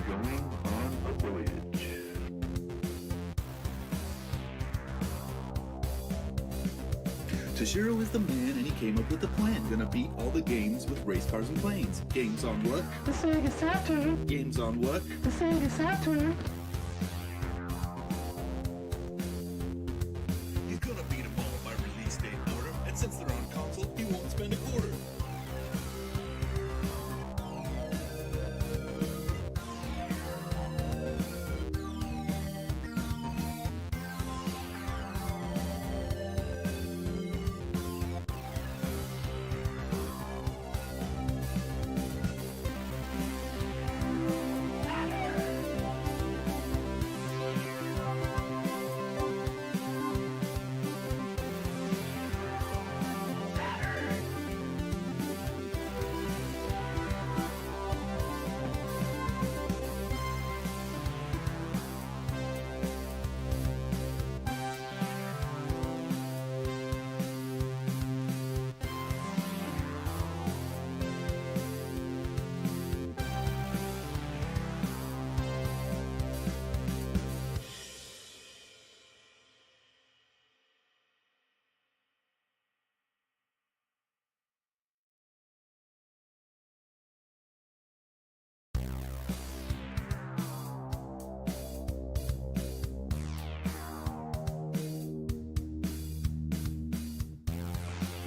going on a voyage. Toshiro is the man and he came up with a plan. Gonna beat all the games with race cars and planes. Games on what? The Sega Saturn. Games on what? The Sega Saturn. He's gonna beat them all by release date order. And since they're on console, he won't spend a quarter.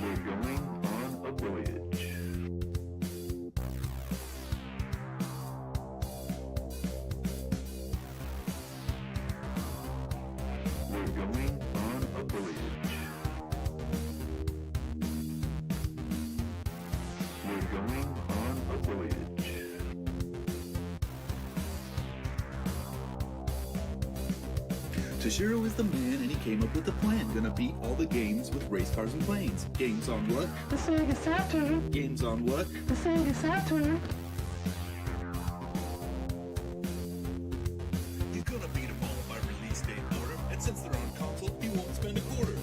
We're going on a voyage. We're going on a voyage. We're going on a voyage. Toshiro is the man and he came up with a plan. Gonna beat all the games with race cars and planes. Games on what? The Sega Saturn. Games on what? The Sega Saturn. He's gonna beat them all by release date order. And since they're on console, he won't spend a quarter.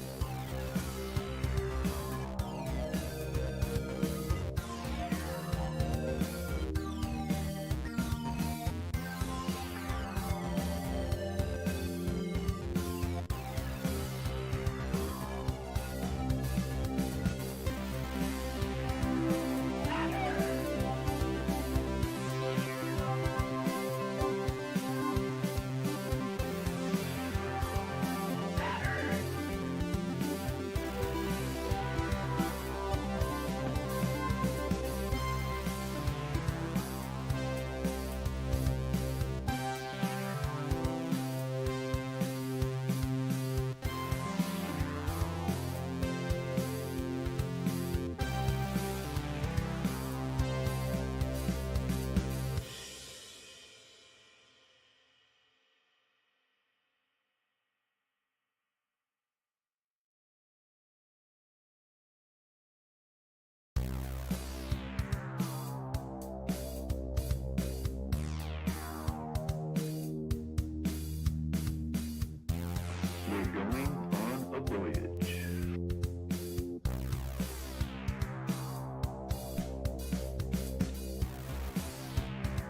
We're going on a voyage.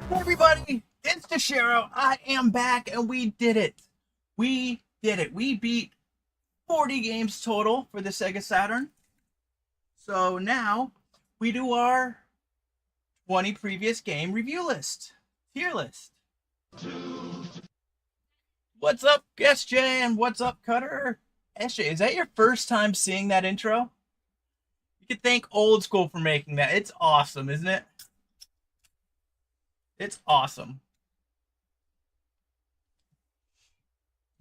Hey everybody, it's Toshiro. I am back and we did it. We did it. We beat 40 games total for the Sega Saturn. So now we do our 20 previous game review list, tier list. What's up, SJ, and what's up, Cutter? SJ, is that your first time seeing that intro? You could thank Old School for making that. It's awesome, isn't it? It's awesome.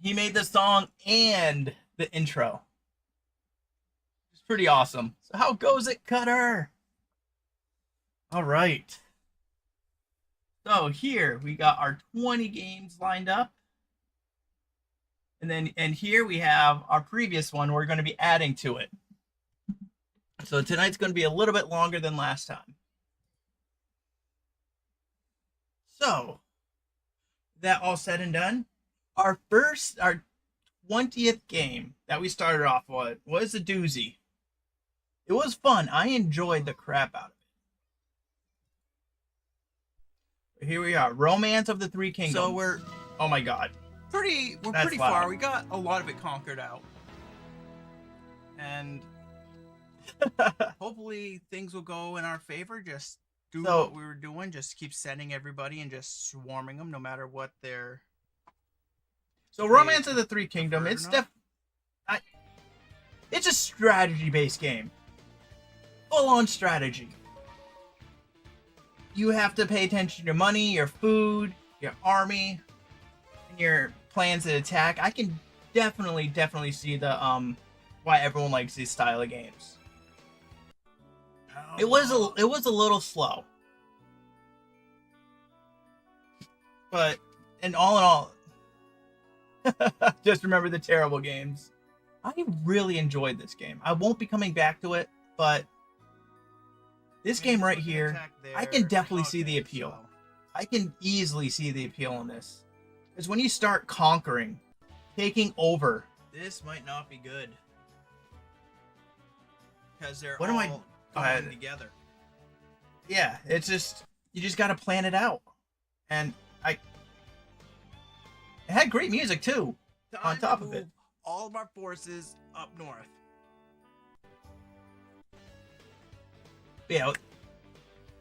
He made the song and the intro. It's pretty awesome. So how goes it, Cutter? All right. So here we got our 20 games lined up. And here we have our previous one. We're going to be adding to it. So tonight's going to be a little bit longer than last time. So, that all said and done, our 20th game that we started off with was a doozy. It was fun. I enjoyed the crap out of Here we are, Romance of the Three Kingdoms. So we're oh my god. pretty That's pretty loud. far. We got a lot of it conquered out. And hopefully things will go in our favor. Just do So- what we were doing. Just keep sending everybody and just swarming them, no matter what they're. So Romance of the Three Kingdoms, prefer it's or not? it's a strategy-based game. Full-on strategy. You have to pay attention to your money, your food, your army, and your plans to attack. I can definitely see the why everyone likes this style of games. It was a little slow. But in all, just remember the terrible games. I really enjoyed this game. I won't be coming back to it, but this game right here, I can definitely see the appeal. I can easily see the appeal in this. Because when you start conquering, taking over, This might not be good. Because they're What all am I- going uh, together. yeah, it's just, you just gotta plan it out. And it had great music too. on Time to top of it. move all of our forces up north. Yeah.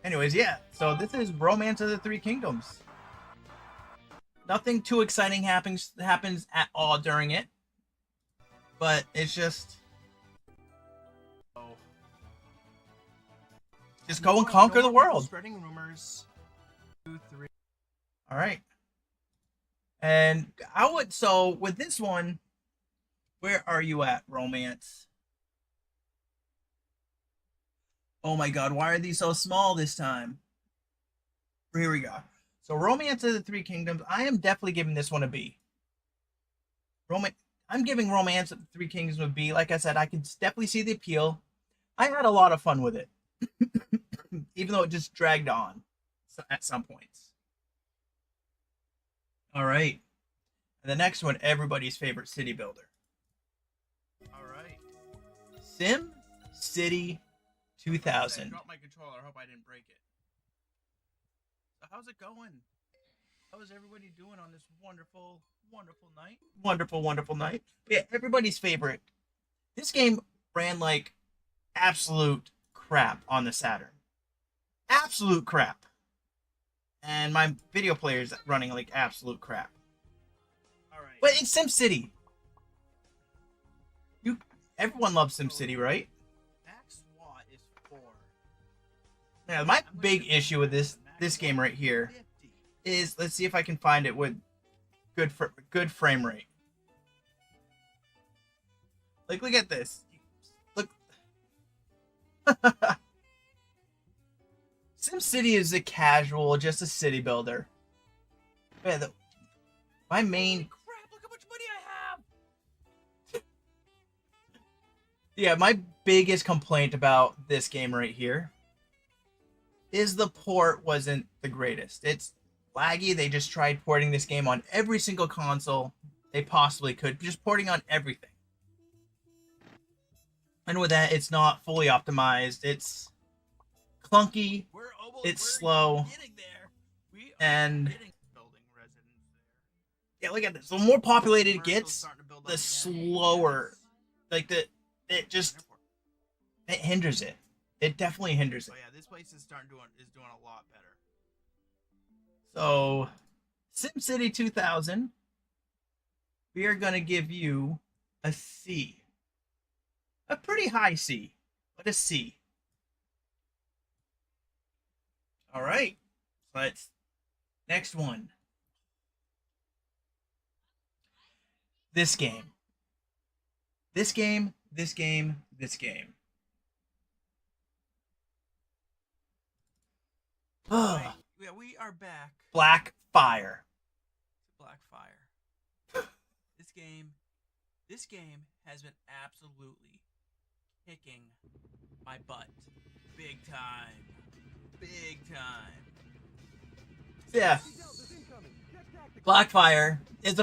Anyways, yeah. So this is Romance of the Three Kingdoms. Nothing too exciting happens at all during it, but it's just go and conquer the world. Spreading rumors. 2, 3. All right. And so with this one, where are you at, Romance? Oh my god, why are these so small this time? Here we go. So Romance of the Three Kingdoms, I am definitely giving this one a B. I'm giving Romance of the Three Kingdoms a B. Like I said, I can definitely see the appeal. I had a lot of fun with it. Even though it just dragged on at some points. All right. And the next one, everybody's favorite city builder. All right. Sim City 2000. I dropped my controller. I hope I didn't break it. So how's it going? How is everybody doing on this wonderful, wonderful night? Wonderful night. Yeah, everybody's favorite. This game ran like absolute crap on the Saturn. Absolute crap. And my video player is running like absolute crap. All right. But it's SimCity. Everyone loves SimCity, right? Max SWAT is 4. Yeah, my big issue with this game right here 50. is, let's see if I can find it with good frame rate. Like, look at this. Look. SimCity is a casual, just a city builder. Yeah, my main... Crap, look how much money I have! Yeah, my biggest complaint about this game right here is the port wasn't the greatest. It's laggy. They just tried porting this game on every single console they possibly could, just porting on everything. And with that, it's not fully optimized. It's clunky. It's We're slow. Getting there. We are And- getting building residents there. Yeah, look at this. The more populated it Commercials gets, starting to build up the again. slower. Like, it just, it hinders it. It definitely hinders it. Oh yeah, this place is doing a lot better. So, SimCity 2000, we are going to give you a C. A pretty high C, but a C. All right. So let's next one. This game. This game. Right. Yeah, we are back. Black Fire. Blackfire. This game has been absolutely kicking my butt. Big time. Yeah. Blackfire is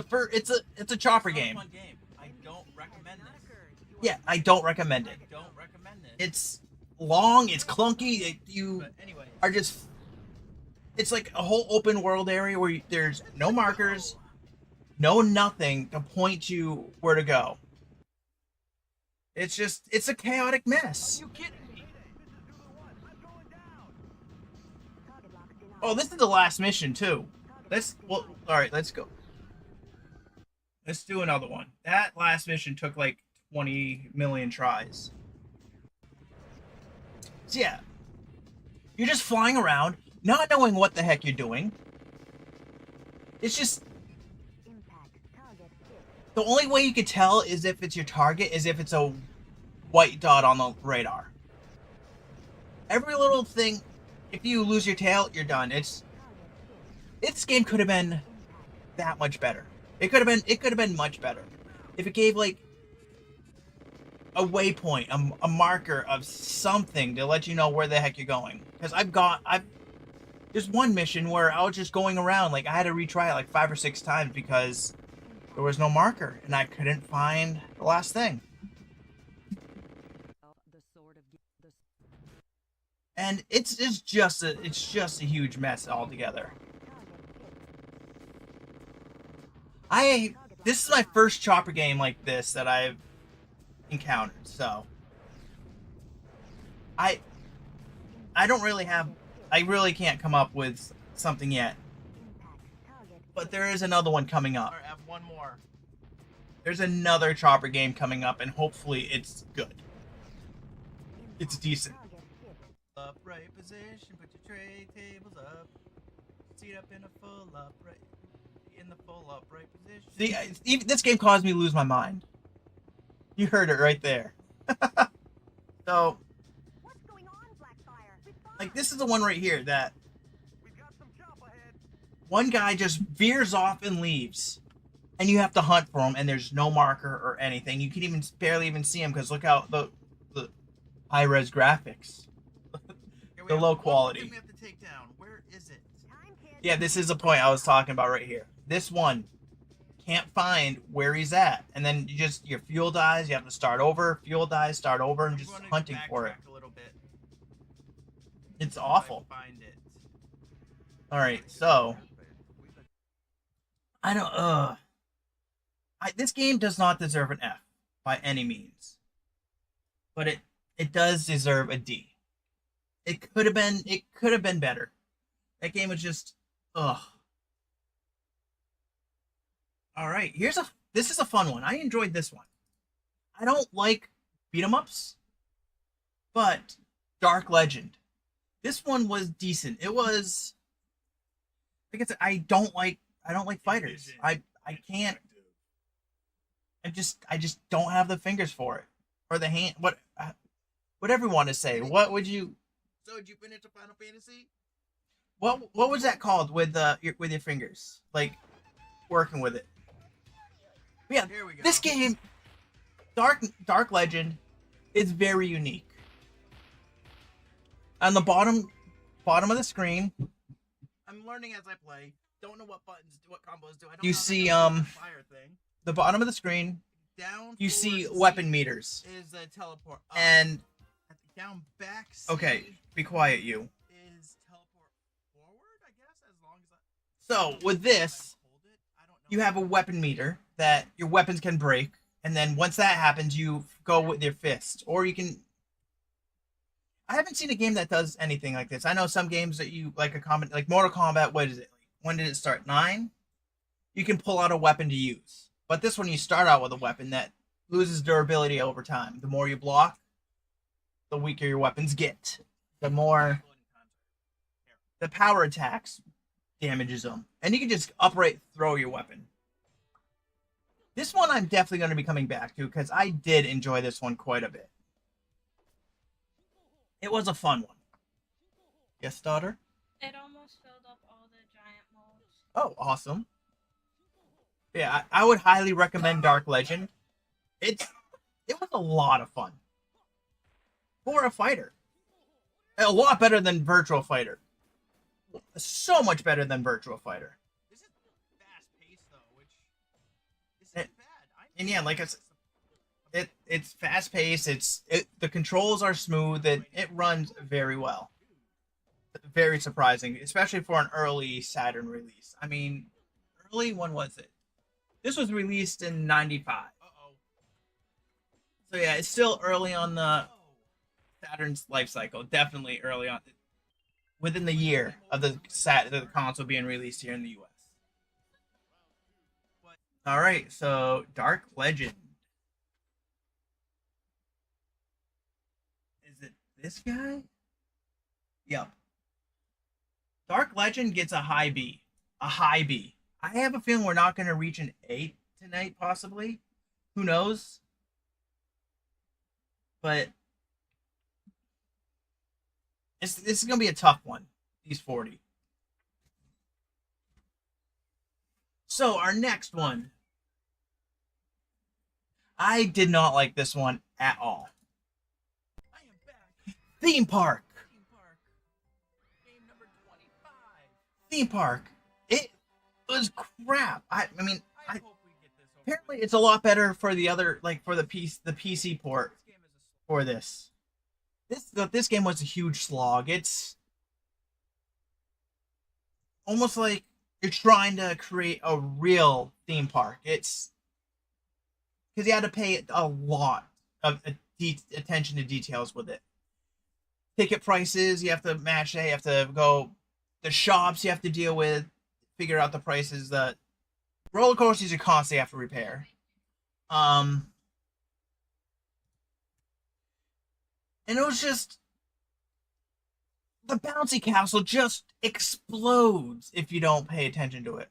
it's a chopper game. Fun game. I don't recommend this. Yeah, I don't recommend it. I don't recommend this. It's long, it's clunky. You But anyway, are just it's like a whole open world area where there's no markers, no nothing to point you where to go. It's a chaotic mess. You kidding me? Oh, this is the last mission too. All right, let's go. Let's do another one. That last mission took like 20 million tries. So yeah, you're just flying around, not knowing what the heck you're doing. It's just the only way you could tell is if it's your target, is if it's a white dot on the radar. Every little thing, if you lose your tail, you're done. This game could have been that much better. It could have been much better if it gave like a waypoint, a marker of something to let you know where the heck you're going. Because there's one mission where I was just going around, like I had to retry it like 5 or 6 times because there was no marker and I couldn't find the last thing. And it's just a huge mess altogether. This is my first chopper game like this that I've encountered, so I really can't come up with something yet. But there is another one coming up. Alright, I have one more. There's another chopper game coming up, and hopefully it's good. It's decent. Upright position, put your tray tables up. Seat up in a full upright position. See, even this game caused me to lose my mind. You heard it right there. So, like, this is the one right here that one guy just veers off and leaves, and you have to hunt for him, and there's no marker or anything. You can barely even see him because look how the high-res graphics. The low quality. We have to take down. Where is it? Yeah, this is the point I was talking about right here. This one can't find where he's at, and then your fuel dies. You have to start over. Fuel dies, start over, and just hunting for it. A little bit. It's awful. Find it. All right, so I don't. This game does not deserve an F by any means, but it does deserve a D. It could have been better. That game was just ugh. All right, this is a fun one. I enjoyed this one. I don't like beat 'em ups, but Dark Legend. This one was decent. It was, like I said, I don't like fighters. I can't. I just don't have the fingers for it or the hand. Whatever you want to say. What would you? So did you finish the Final Fantasy? What was that called with your fingers? Like working with it. Yeah, Here we go. this game, Dark Legend, is very unique. On the bottom of the screen, I'm learning as I play. Don't know what buttons, what combos do. I don't you know see the fire thing. the bottom of the screen, Down. you forward, see C weapon meters. Is a teleport. Up. And Down back. C okay, be quiet, you. Is teleport forward? I guess as long as I. So with this, Hold it. I don't know. you have a weapon meter that your weapons can break, and then once that happens, you go with your fist, or you can. I haven't seen a game that does anything like this. I know some games that you like like Mortal Kombat. What is it? When did it start? 9. You can pull out a weapon to use, but this one you start out with a weapon that loses durability over time. The more you block, the weaker your weapons get. The more the power attacks damages them, and you can just upright throw your weapon. This one I'm definitely going to be coming back to because I did enjoy this one quite a bit. It was a fun one. Yes, daughter? It almost filled up all the giant modes. Oh, awesome. Yeah, I would highly recommend Dark Legend. It was a lot of fun. For a fighter. A lot better than Virtual Fighter. So much better than Virtual Fighter. This is fast paced though, which isn't bad. And yeah, like I said, it's fast paced. The controls are smooth. It runs very well. very surprising, especially for an early Saturn release. I mean, early, when was it? This was released in '95. Uh-oh. So yeah, it's still early on the Saturn's life cycle. Definitely early on, within the year of the console being released here in the U.S. All right, so Dark Legend. Is it this guy? Yep. Dark Legend gets a high B. A high B. I have a feeling we're not going to reach an 8 tonight, possibly. Who knows? But this is going to be a tough one, these 40. So, our next one. I did not like this one at all. I am back. Theme Park. Theme Park. Game number 25. Theme Park. It was crap. I mean, I hope we get this over. apparently it's a lot better for the other, like for the PC port This game is a for this. This game was a huge slog. It's almost like you're trying to create a real theme park. It's because you had to pay a lot of attention to details with it. Ticket prices, you have to match that. You have to go the shops you have to deal with, figure out the prices. The roller coasters you constantly have to repair. And it was just the bouncy castle just explodes if you don't pay attention to it.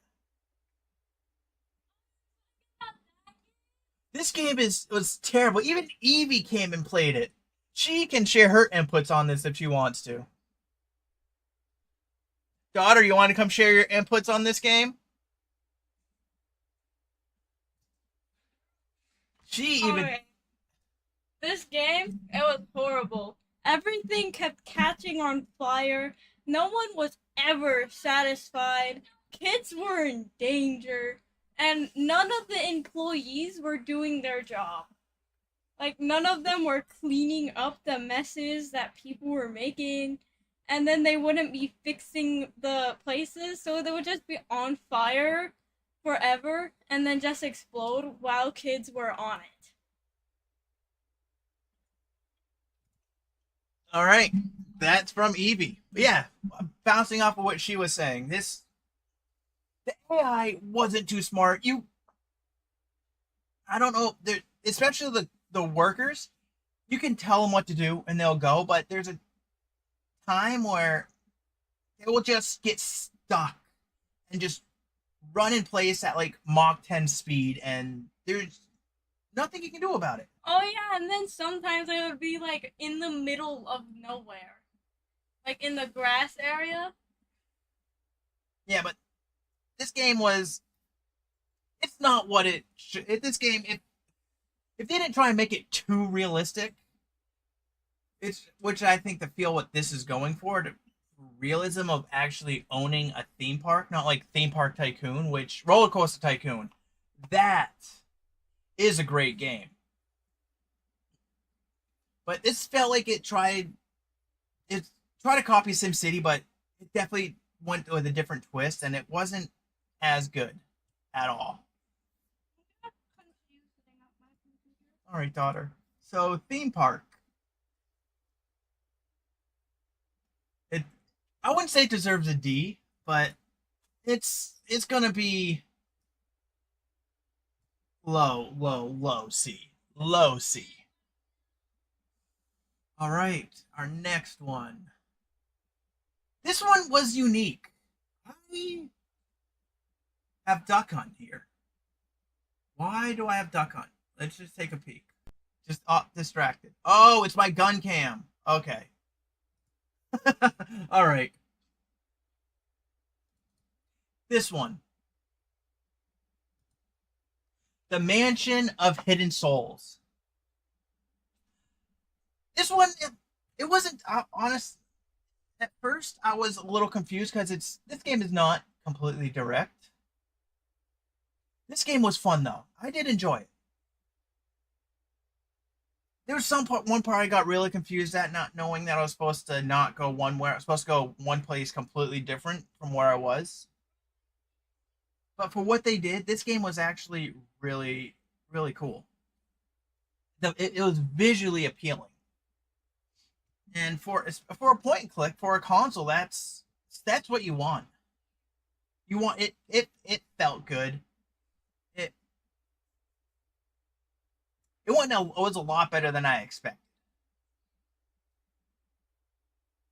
This game was terrible. Even Evie came and played it. She can share her inputs on this if she wants to. Daughter, you want to come share your inputs on this game? She even... Alright. This game, it was horrible. Everything kept catching on fire. No one was ever satisfied. Kids were in danger. And none of the employees were doing their job. Like, none of them were cleaning up the messes that people were making. And then they wouldn't be fixing the places, so they would just be on fire forever and then just explode while kids were on it. All right, that's from Evie. But yeah, bouncing off of what she was saying, the AI wasn't too smart. I don't know, especially the workers, you can tell them what to do and they'll go, but there's a time where they will just get stuck and just run in place at like Mach 10 speed, and there's nothing you can do about it. Oh yeah, and then sometimes it would be like in the middle of nowhere. Like in the grass area. Yeah, but this game it's not what it should. This game, if they didn't try and make it too realistic, which I think the feel what this is going for, the realism of actually owning a theme park, not like Theme Park Tycoon, which Roller Coaster Tycoon, that is a great game. But this felt like it tried to copy SimCity, but it definitely went with a different twist, and it wasn't as good at all. All right, daughter. So, Theme Park. I wouldn't say it deserves a D, but it's gonna be low C. Low C. All right, our next one. This one was unique. I have Duck Hunt here. Why do I have Duck Hunt? Let's just take a peek. Just distracted. Oh, it's my gun cam. Okay. All right. This one. The Mansion of Hidden Souls. This one, it wasn't honest. At first, I was a little confused because this game is not completely direct. This game was fun though. I did enjoy it. there was one part I got really confused at, not knowing that I was supposed to not go one where I was supposed to go one place completely different from where I was. But for what they did, this game was actually really, really cool. It was visually appealing, and for a point and click for a console, that's what you want. You want it. It felt good. It was a lot better than I expected,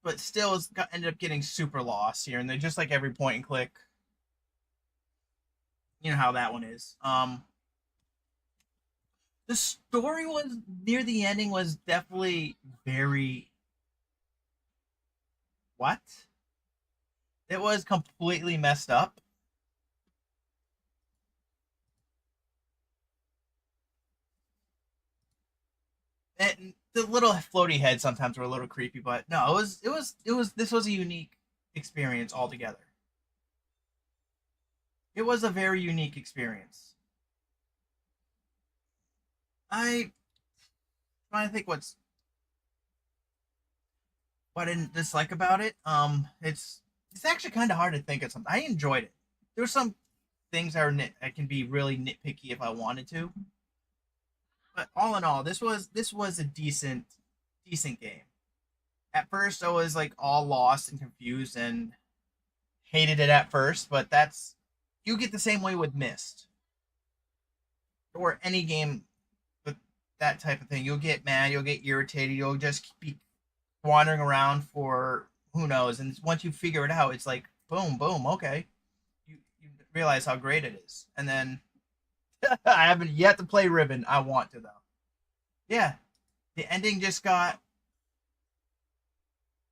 but still, ended up getting super lost here, and they just like every point and click. You know how that one is. The story was near the ending was definitely very what? It was completely messed up. And the little floaty heads sometimes were a little creepy, but no, this was a unique experience altogether. It was a very unique experience. I trying to think what I didn't dislike about it. It's actually kind of hard to think of something. I enjoyed it. There's some things that I can be really nitpicky if I wanted to, but all in all, this was a decent game. At first, I was like all lost and confused and hated it at first, but you get the same way with Myst or any game with that type of thing. You'll get mad, you'll get irritated, you'll just be wandering around for who knows, and once you figure it out, it's like boom, boom, okay. You realize how great it is, and then I haven't yet to play Ribbon. I want to though. Yeah, the ending just got.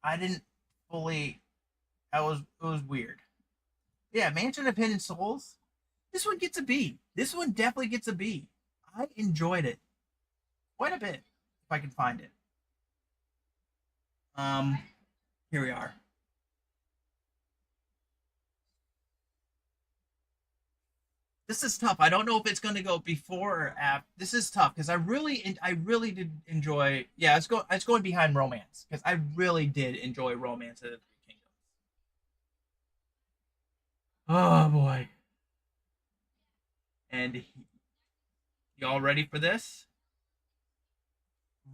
I didn't fully. It was weird. Yeah, Mansion of Hidden Souls. This one gets a B. This one definitely gets a B. I enjoyed it quite a bit if I can find it. Here we are. This is tough. I don't know if it's going to go before or after. This is tough because I really did enjoy. Yeah, it's going behind Romance because I really did enjoy Romance of the Three Kingdoms. Oh boy. And y'all ready for this?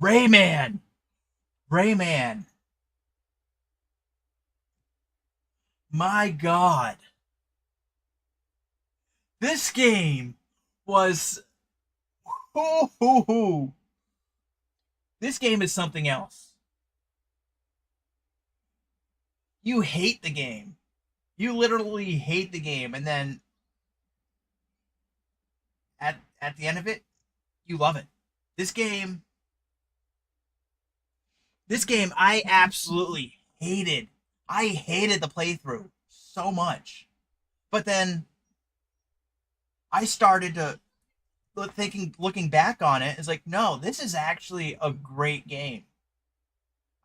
Rayman. My God. This game was. This game is something else. You hate the game. You literally hate the game, and then at the end of it, you love it. This game I absolutely hated. I hated the playthrough so much. But then I started to looking back on it, it's like, no, this is actually a great game.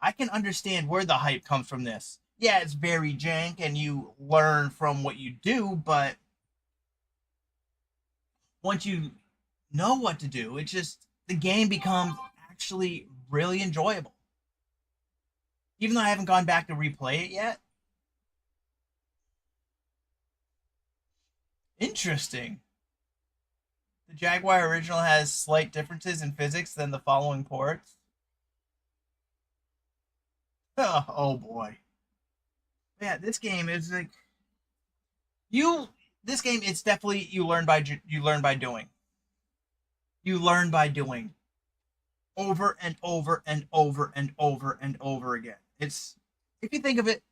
I can understand where the hype comes from this. Yeah, it's very jank and you learn from what you do, but once you know what to do, it's just the game becomes actually really enjoyable. Even though I haven't gone back to replay it yet. Interesting. The Jaguar original has slight differences in physics than the following ports. Oh boy. Yeah, this game is like this game, it's definitely you learn by doing. You learn by doing over and over and over and over and over again. It's, if you think of it,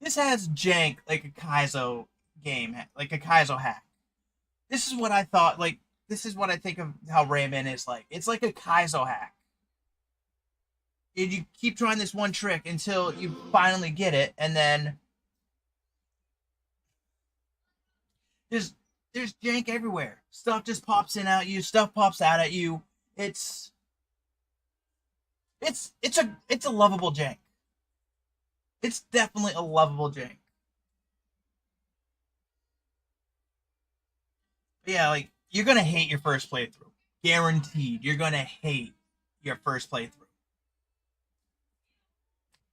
this has jank like a Kaizo game, like a Kaizo hack. This is what I thought, like, this is what I think of how Rayman is like. It's like a Kaizo hack. And you keep trying this one trick until you finally get it, and then there's jank everywhere. Stuff just pops in at you, stuff pops out at you. It's a lovable jank. It's definitely a lovable jank. But yeah, like, you're gonna hate your first playthrough. guaranteed you're gonna hate your first playthrough.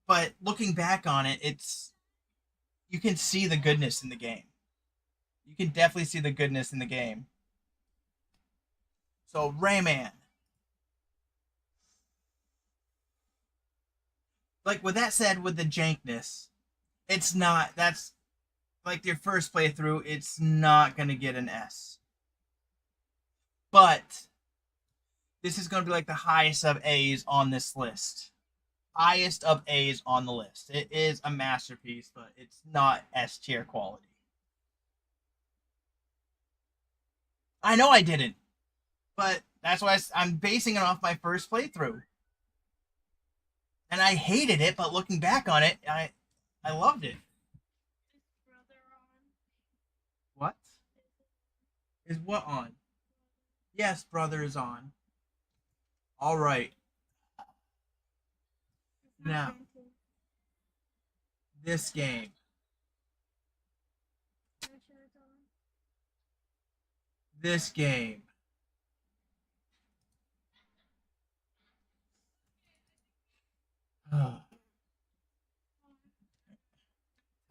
But looking back on it, you can see the goodness in the game. You can definitely see the goodness in the game. So Rayman. Like with that said, with the jankness, that's like your first playthrough, it's not gonna get an S. But this is gonna be like the highest of A's on this list. Highest of A's on the list. It is a masterpiece, but it's not S tier quality. I know I didn't, but that's why I'm basing it off my first playthrough. And I hated it, but looking back on it, I loved it. What? Is what on? Yes, brother is on. All right. Now, this game. This game.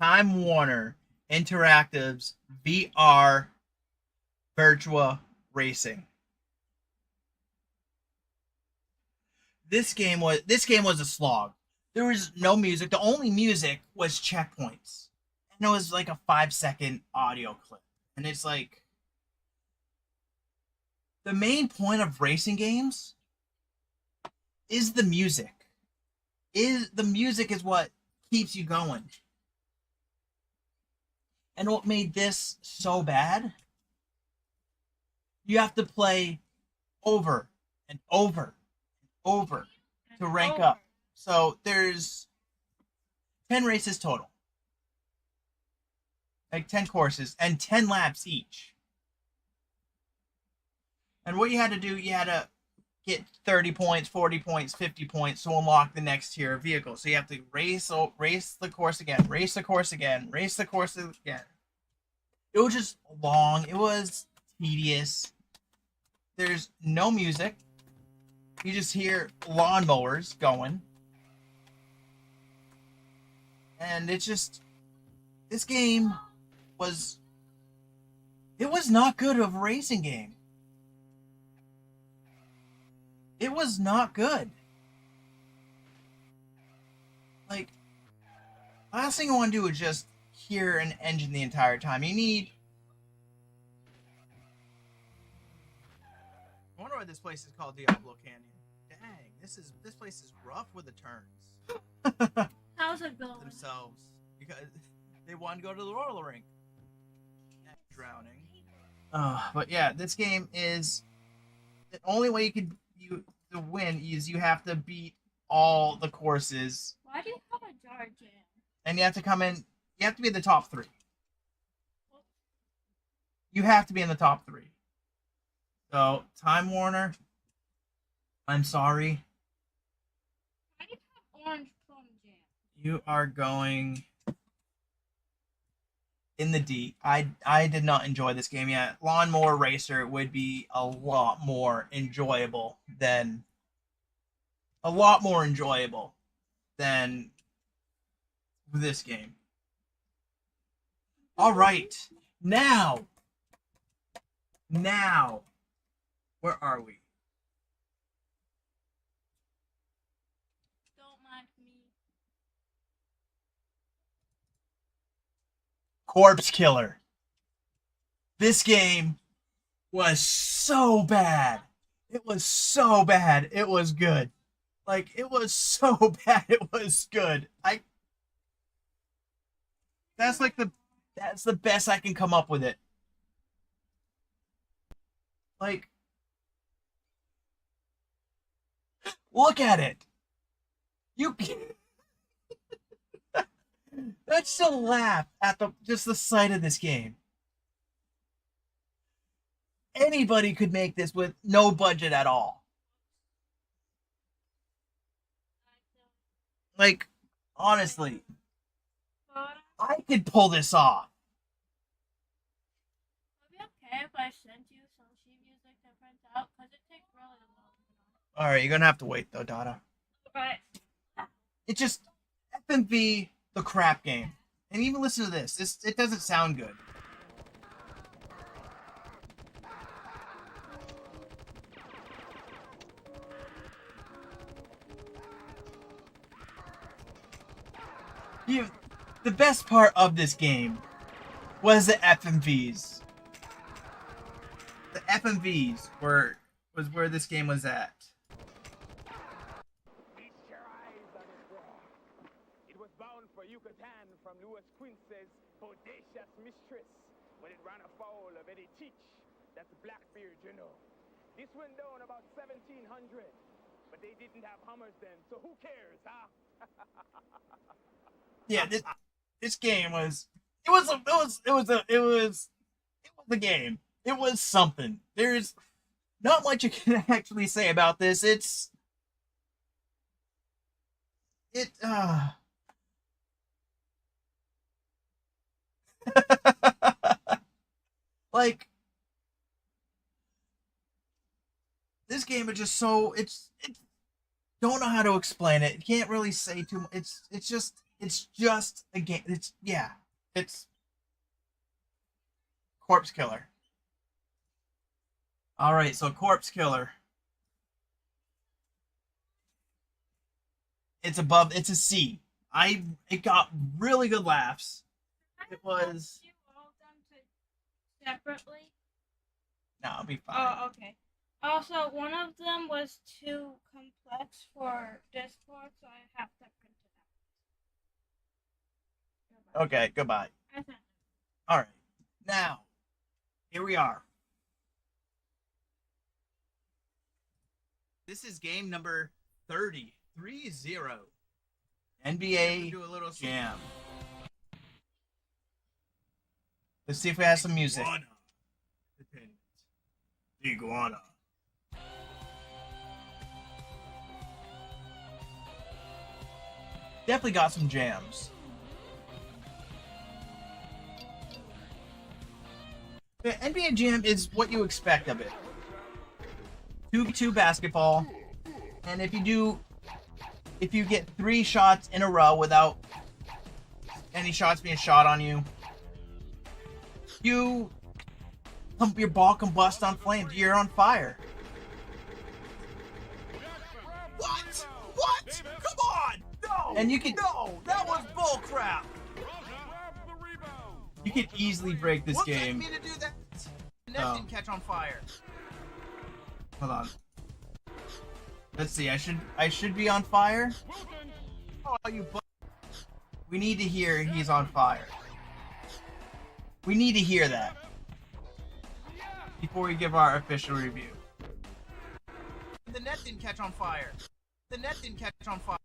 Time Warner Interactive's VR Virtua Racing. This game was a slog. There was no music. The only music was checkpoints. And it was like a 5-second audio clip. And it's like the main point of racing games is the music. The music is what keeps you going. And what made this so bad, you have to play over and over and over to rank up. So there's 10 races total. Like 10 courses and 10 laps each. And what you had to do, you had to get 30 points, 40 points, 50 points to unlock the next tier of vehicle. So you have to race the course again, race the course again, race the course again. It was just long. It was tedious. There's no music. You just hear lawnmowers going. And it's just, this game was, it was not good of a racing game. It was not good. Like, last thing I want to do is just hear an engine the entire time. You need... I wonder why this place is called Diablo Canyon. Dang, this place is rough with the turns. How's it going? Themselves. Because they want to go to the roller rink. Drowning. But yeah, this game is... The only way to win is you have to beat all the courses. Why do you have a jar jam? And you have to come in... You have to be in the top 3. You have to be in the top 3. So, Time Warner, I'm sorry. Why do you have orange plum jam? You are going in the D. I did not enjoy this game yet. Lawnmower Racer would be a lot more enjoyable than this game. All right, now, where are we? Don't mind me. Corpse Killer. This game was so bad. It was so bad. It was good. Like, it was so bad. It was good. That's the best I can come up with it. Like, look at it. You That's just a laugh at just the sight of this game. Anybody could make this with no budget at all. Like, honestly, I could pull this off. Would it be okay if I sent you some sheet music to print out? Because it All right, you're gonna have to wait though, Dada. Right. It just FMV the crap game. And even listen to this. It doesn't sound good. The best part of this game was the FMVs. The FMVs was where this game was at. Feast your eyes on it, bro. It was bound for Yucatan from Louis Quince's bodacious mistress, but it ran afoul of Eddie Teach. That's Blackbeard, you know. This went down about 1700, but they didn't have Hummers then, so who cares, huh? Yeah, this game was it was a game. It was something. There's not much you can actually say about this. Like this game is just so it's don't know how to explain it. You can't really say too much. It's just a game. It's Corpse Killer. All right, so Corpse Killer. It's a C. It got really good laughs. It was You all them to separately. no, it'll be fine. Oh, okay. Also, one of them was too complex for Discord, so I have to print it out. Okay, goodbye. I sent it. All right, now here we are. This is game number 30. 3-0. NBA Do a little Jam. Let's see if we have some music. Iguana. Definitely got some jams. The NBA Jam is what you expect of it. 2v2 basketball, and if you get 3 shots in a row without any shots being shot on you, your ball combust on flames. You're on fire. What? What? Come on! No! And you can that was bull crap. You could easily break this What game. me to do that? The net Oh. didn't catch on fire. Hold on. Let's see. I should be on fire. Oh, you We need to hear he's on fire. We need to hear that before we give our official review. The net didn't catch on fire. The net didn't catch on fire.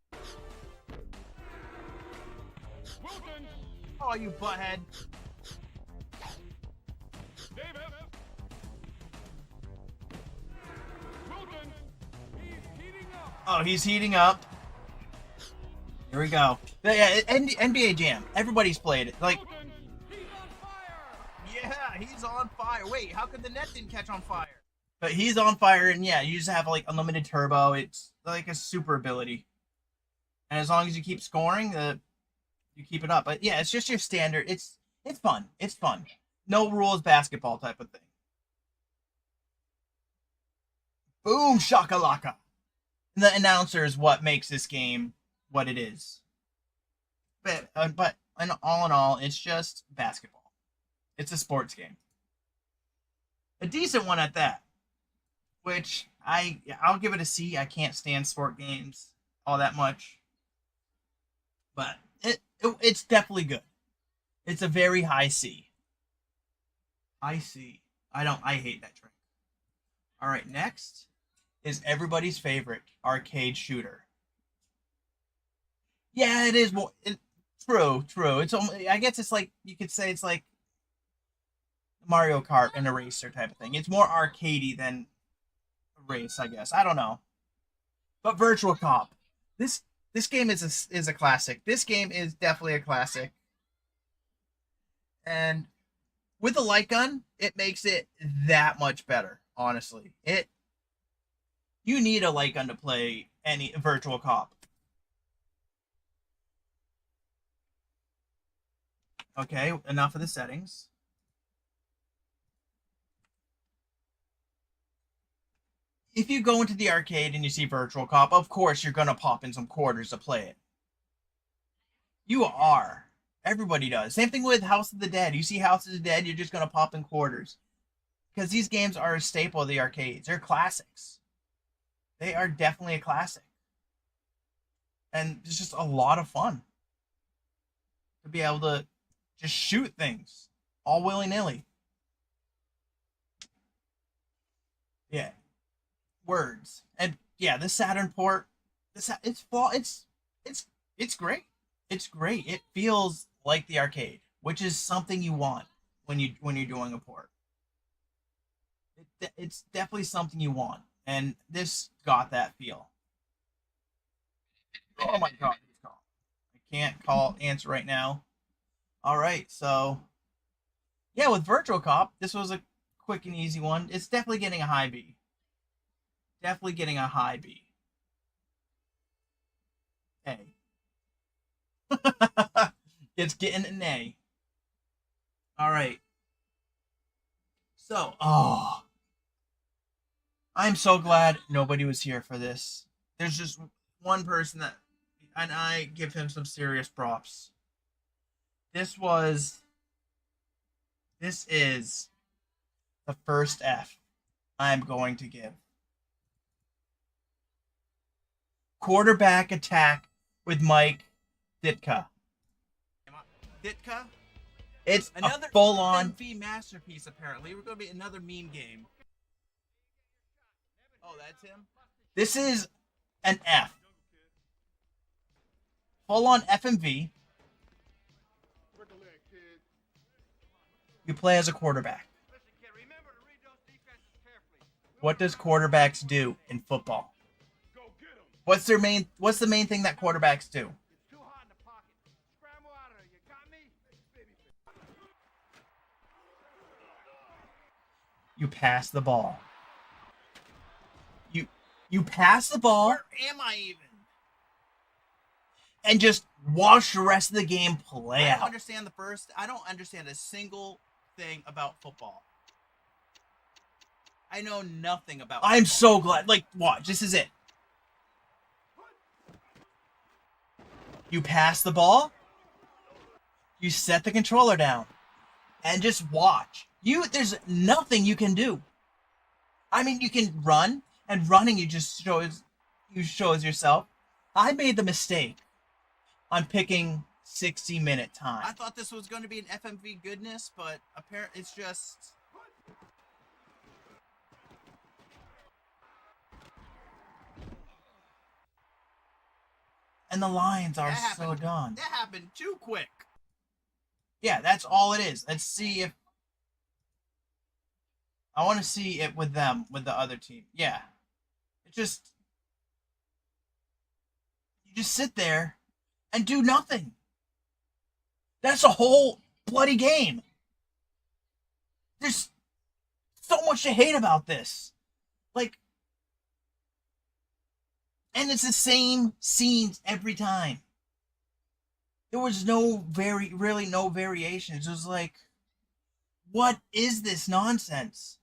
Oh, you butthead. Oh, he's heating up. Here we go. Yeah, NBA Jam. Everybody's played it. Like, Yeah, he's on fire. Wait, how could the net didn't catch on fire? but he's on fire, and yeah, you just have like unlimited turbo. It's like a super ability, and as long as you keep scoring, you keep it up. But yeah, it's just your standard. It's fun. It's fun. No rules basketball type of thing. Boom shakalaka. The announcer is what makes this game what it is. But in all, it's just basketball. It's a sports game. A decent one at that. Which I'll give it a C. I can't stand sport games all that much. But it's definitely good. It's a very high C. High C. I hate that drink. Alright, next is everybody's favorite arcade shooter. Yeah, it is more. True. It's I guess it's like you could say it's like Mario Kart and a racer type of thing. It's more arcadey than a race, I guess. I don't know. But Virtual Cop, this game is a classic. This game is definitely a classic. And with a light gun, it makes it that much better. Honestly, You need a light gun to play any virtual cop. Okay, enough of the settings. If you go into the arcade and you see Virtual Cop, of course you're gonna pop in some quarters to play it. You are. Everybody does. Same thing with House of the Dead. You see House of the Dead, you're just gonna pop in quarters. Because these games are a staple of the arcades. They're classics. They are definitely a classic. And it's just a lot of fun. To be able to just shoot things. All willy-nilly. Yeah. Words. And yeah, the Saturn port, it's great. It's great. It feels like the arcade, which is something you want when you're doing a port. It's definitely something you want, and this got that feel. Oh my god, I can't answer right now. All right, so yeah, with Virtual Cop, this was a quick and easy one. It's definitely getting a high B. Definitely getting a high B. A. It's getting an A. All right. So, I'm so glad nobody was here for this. There's just one person that, and I give him some serious props. This is the first F I'm going to give. Quarterback attack with Mike Ditka. Ditka? It's Another a full-on FMV masterpiece, apparently. We're going to be another meme game. Oh, that's him? This is an F. Full-on FMV. You play as a quarterback. What does quarterbacks do in football? What's the main thing that quarterbacks do? You pass the ball. You pass the ball. Where am I even? And just watch the rest of the game play out. I don't understand a single thing about football. I know nothing about I'm football. so glad. Like, watch. This is it. You pass the ball. You set the controller down. And just watch. There's nothing you can do. I mean, you can run. And running, you shows yourself. I made the mistake on picking 60-minute time. I thought this was going to be an FMV goodness, but apparently it's just... And the lines are so done. That happened too quick. Yeah, that's all it is. Let's see if... I want to see it with them, with the other team. Yeah. You just sit there and do nothing. That's a whole bloody game. There's so much to hate about this. Like, and it's the same scenes every time. There was really no variations. It was like, what is this nonsense?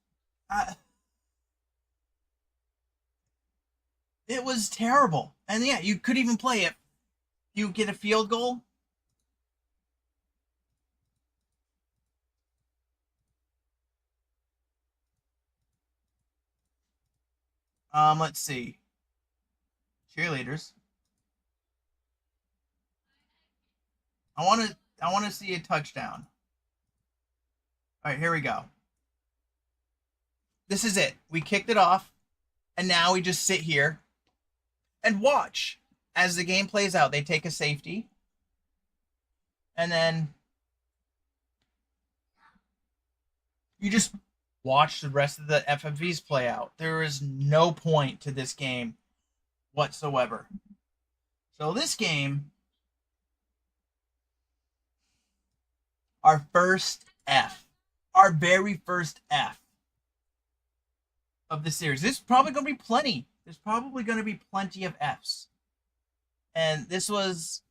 It was terrible. And yeah, you could even play it. You get a field goal. Let's see. Cheerleaders. I want to see a touchdown. All right, here we go. This is it. We kicked it off, and now we just sit here and watch as the game plays out. They take a safety, and then you just watch the rest of the FMVs play out. There is no point to this game whatsoever. So this game, our first F, our very first F of the series. There's probably going to be plenty there's probably going to be plenty of F's. And this was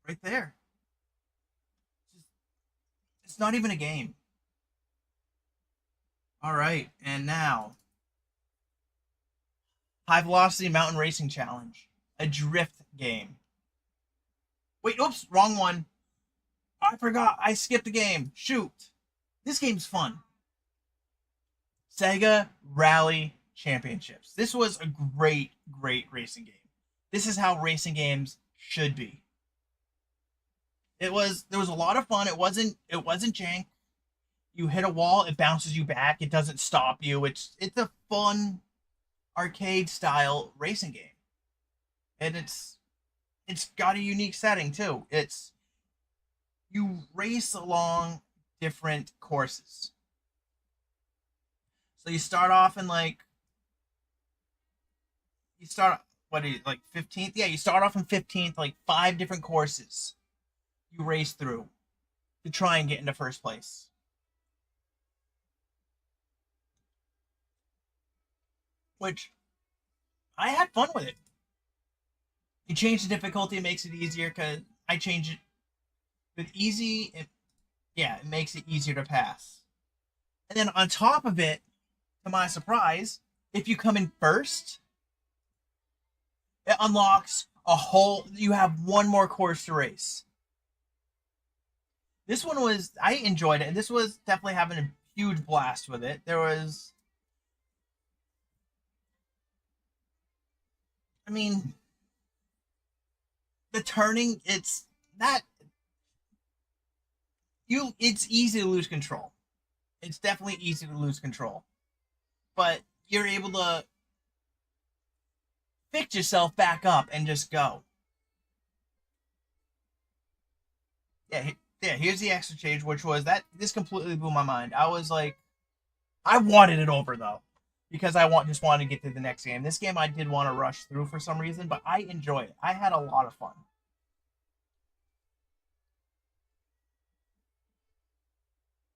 right there. It's not even a game. All right, and now High Velocity Mountain Racing Challenge, a drift game. Wait, oops, wrong one. I forgot. I skipped a game. Shoot. This game's fun. Sega Rally Championships. This was a great, great racing game. This is how racing games should be. There was a lot of fun. It wasn't jank. You hit a wall, it bounces you back. It doesn't stop you. It's a fun arcade style racing game. And it's got a unique setting too. You race along different courses. So you start off in like 15th? Yeah, you start off in 15th, like 5 different courses you race through to try and get into first place. Which I had fun with it. You change the difficulty, it makes it easier because I change it with easy. It makes it easier to pass. And then on top of it, to my surprise, if you come in first, it unlocks you have one more course to race. This one I enjoyed it, and this was definitely having a huge blast with it. The turning, it's easy to lose control. It's definitely easy to lose control. But you're able to pick yourself back up and just go. Yeah, here's the extra change, which was this completely blew my mind. I was like, I wanted it over though, because just wanted to get to the next game. This game I did want to rush through for some reason, but I enjoy it. I had a lot of fun.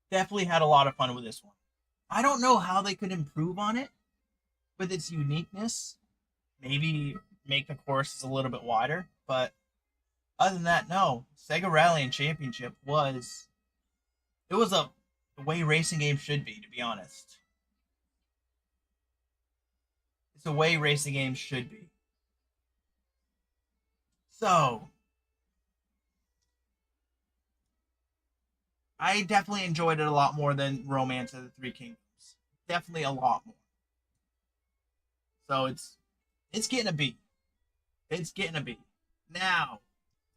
Definitely had a lot of fun with this one. I don't know how they could improve on it with its uniqueness. Maybe make the courses a little bit wider, but other than that, no. Sega Rally and Championship was the way racing games should be, to be honest. It's the way racing games should be. So, I definitely enjoyed it a lot more than Romance of the Three Kingdoms. Definitely a lot more. So it's getting a B. It's getting a B. Now,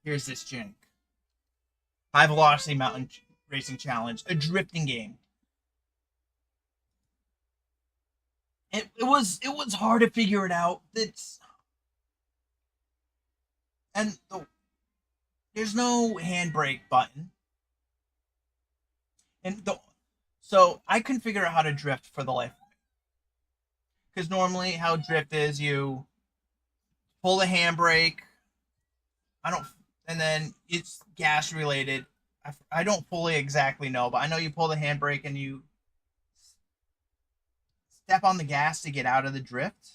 here's this jank. High Velocity Mountain Racing Challenge, a drifting game. It was hard to figure it out. There's no handbrake button. So I couldn't figure out how to drift for the life of me. Because normally how drift is, you pull the handbrake. And then it's gas related. I don't fully exactly know, but I know you pull the handbrake and you step on the gas to get out of the drift.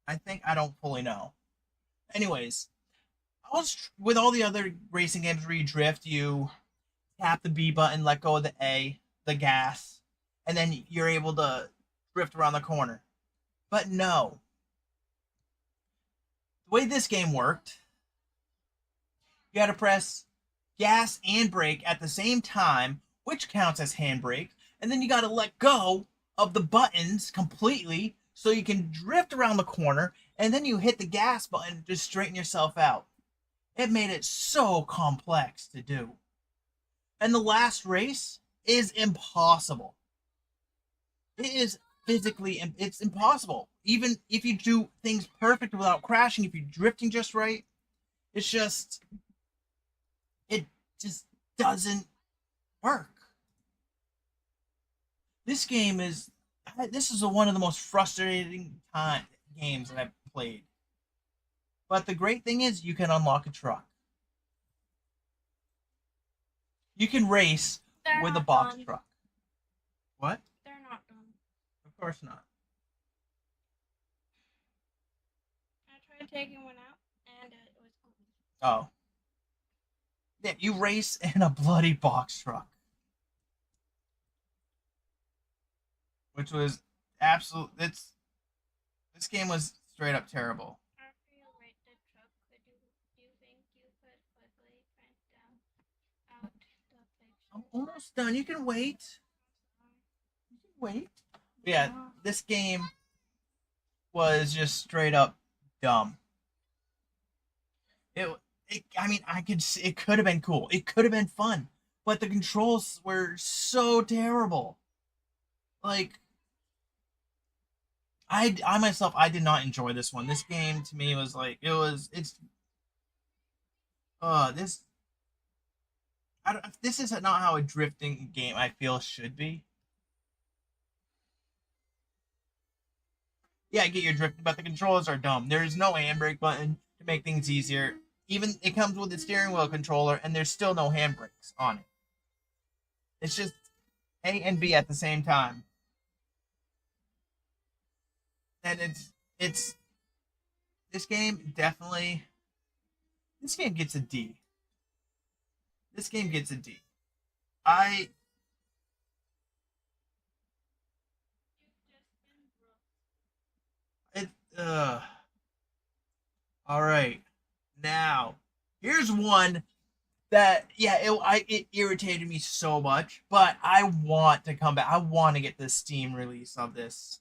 I don't fully know. Anyways, with all the other racing games where you drift, you tap the B button, let go of the A, the gas, and then you're able to drift around the corner. But no. The way this game worked, you got to press gas and brake at the same time, which counts as handbrake, and then you got to let go of the buttons completely so you can drift around the corner, and then you hit the gas button to straighten yourself out. It made it so complex to do. And the last race is impossible. It is it's impossible. Even if you do things perfect without crashing, if you're drifting just right, it just doesn't work. This is one of the most frustrating games that I've played. But the great thing is you can unlock a truck. You can race with a box truck. What? They're not done. Of course not. taking one out, and it was cool. Oh. Yeah, you race in a bloody box truck. Which was absolute. This game was straight up terrible. After you rate the truck, do you think you could quickly print out the picture? I'm almost done. You can wait. You can wait. Yeah, this game was just straight up dumb. I mean, I could see it could have been cool. It could have been fun, but the controls were so terrible. Like, I myself, I did not enjoy this one. This game to me was like this. This is not how a drifting game I feel should be. Yeah, I get your drifting, but the controls are dumb. There is no handbrake button to make things easier. Even it comes with a steering wheel controller, and there's still no handbrakes on it. It's just A and B at the same time. And it's this game definitely this game gets a D. This game gets a D. It all right. Now, here's one that it irritated me so much, but I want to come back. I want to get the Steam release of this.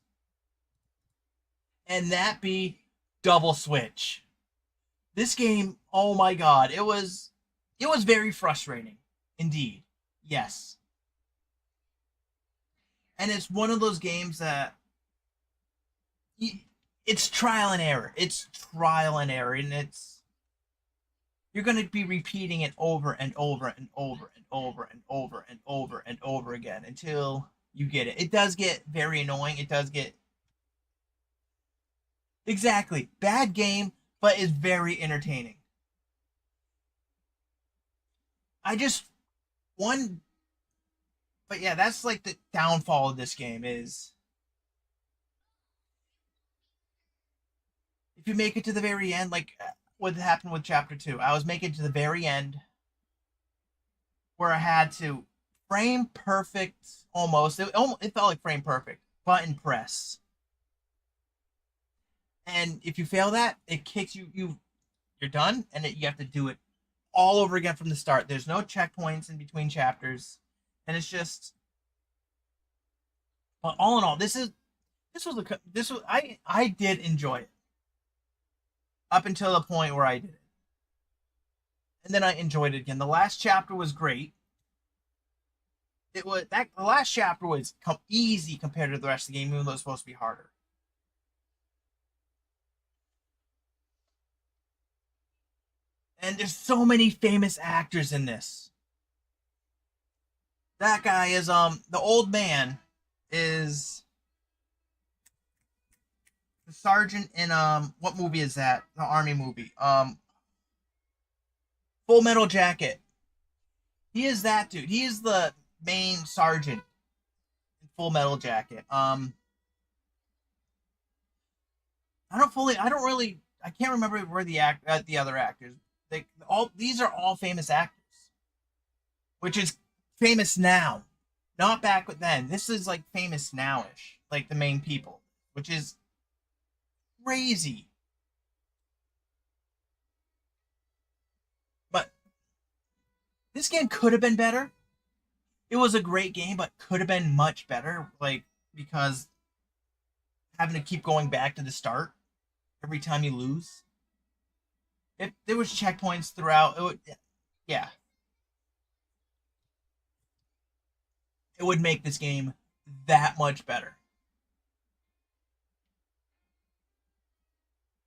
And that be Double Switch. This game, oh my god, it was very frustrating. Indeed. Yes. And it's one of those games that it's trial and error. It's trial and error, and you're going to be repeating it over and over and over and over and over and over and over again until you get it. It does get very annoying. It does get exactly bad game, but it's very entertaining. But yeah, that's like the downfall of this game is if you make it to the very end, like what happened with chapter 2. I was making it to the very end where I had to frame perfect almost. It felt like frame perfect. Button press. And if you fail that, it kicks you're done, and you have to do it all over again from the start. There's no checkpoints in between chapters, and it's just. But all in all, I did enjoy it up until the point where I did it, and then I enjoyed it again. The last chapter was great. The last chapter was easy compared to the rest of the game, even though it's supposed to be harder. And there's so many famous actors in this. That guy is the old man is the sergeant in what movie is that? The army movie. Full Metal Jacket. He is that dude. He is the main sergeant in Full Metal Jacket. I can't remember where the other actors. These are all famous actors, which is famous now, not back then. This is like famous nowish, like the main people, which is crazy. But this game could have been better. It was a great game, but could have been much better, like because having to keep going back to the start every time you lose. If there was checkpoints throughout, it would make this game that much better.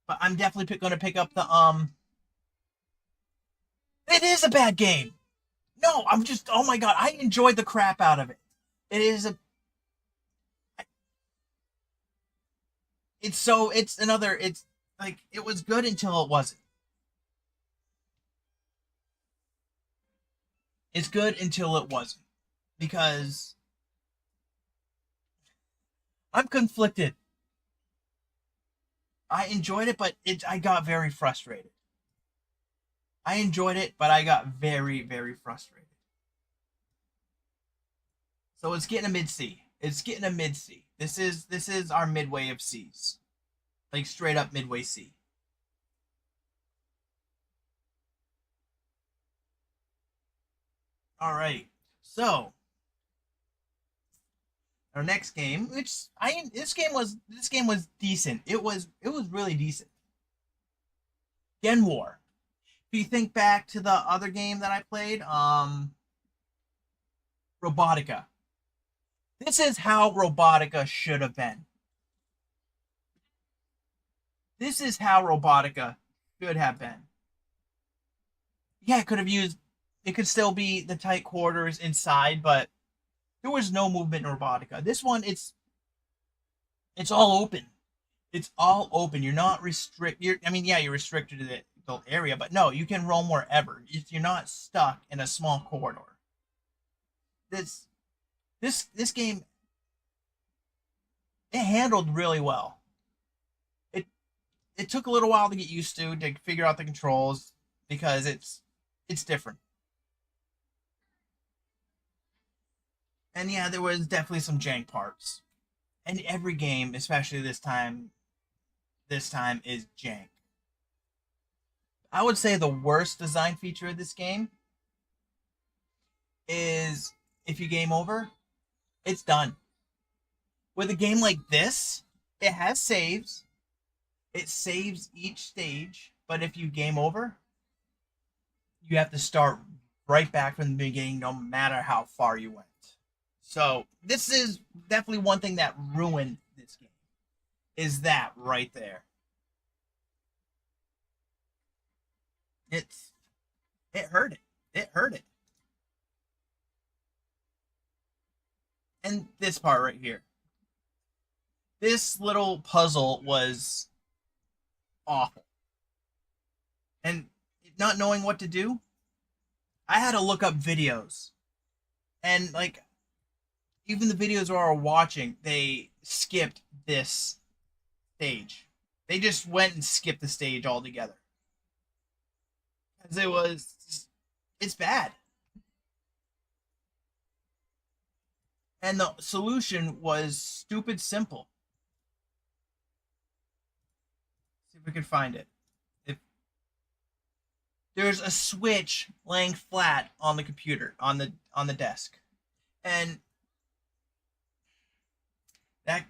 But I'm definitely going to pick up the It is a bad game. No, oh my god, I enjoyed the crap out of it. It's like it was good until it wasn't. It's good until it wasn't. Because I'm conflicted. I enjoyed it, but I got very frustrated. I enjoyed it, but I got very, very frustrated. So it's getting a mid C. It's getting a mid C. This is our midway of C's. Like straight up midway C. All right. So our next game, which this game was decent. It was really decent. Gen War. If you think back to the other game that I played, Robotica. This is how Robotica should have been. This is how Robotica should have been. Yeah, it could still be the tight quarters inside, but there was no movement in Robotica. This one, it's all open. It's all open. You're not restricted. You're restricted to the area, but no, you can roam wherever. You're not stuck in a small corridor. This game, it handled really well. It took a little while to get used to figure out the controls because it's different. And yeah, there was definitely some jank parts. And every game, especially this time is jank. I would say the worst design feature of this game is if you game over, it's done. With a game like this, it has saves. It saves each stage, but if you game over, you have to start right back from the beginning no matter how far you went. So this is definitely one thing that ruined this game. Is that right there. It hurt it. It hurt it. And this part right here. This little puzzle was awful. And not knowing what to do, I had to look up videos. And like even the videos we were watching, they skipped this stage. They just went and skipped the stage altogether. Because it's bad. And the solution was stupid simple. See if we can find it. If there's a switch laying flat on the computer, on the desk. And that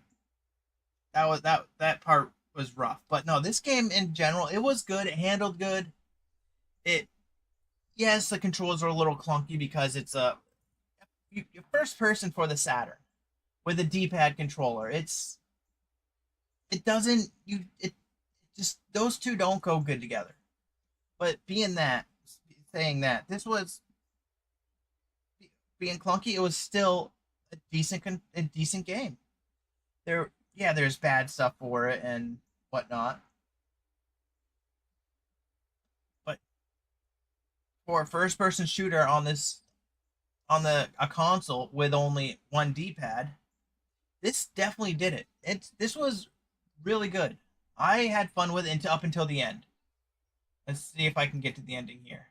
part was rough. But no, this game in general, it was good. It handled good. Yes, the controls are a little clunky because it's your first person for the Saturn with a D-pad controller. It just those two don't go good together. But saying that this was being clunky, it was still a decent game. There's bad stuff for it and whatnot. But for a first-person shooter on a console with only one D-pad, this definitely did it. This was really good. I had fun with it up until the end. Let's see if I can get to the ending here.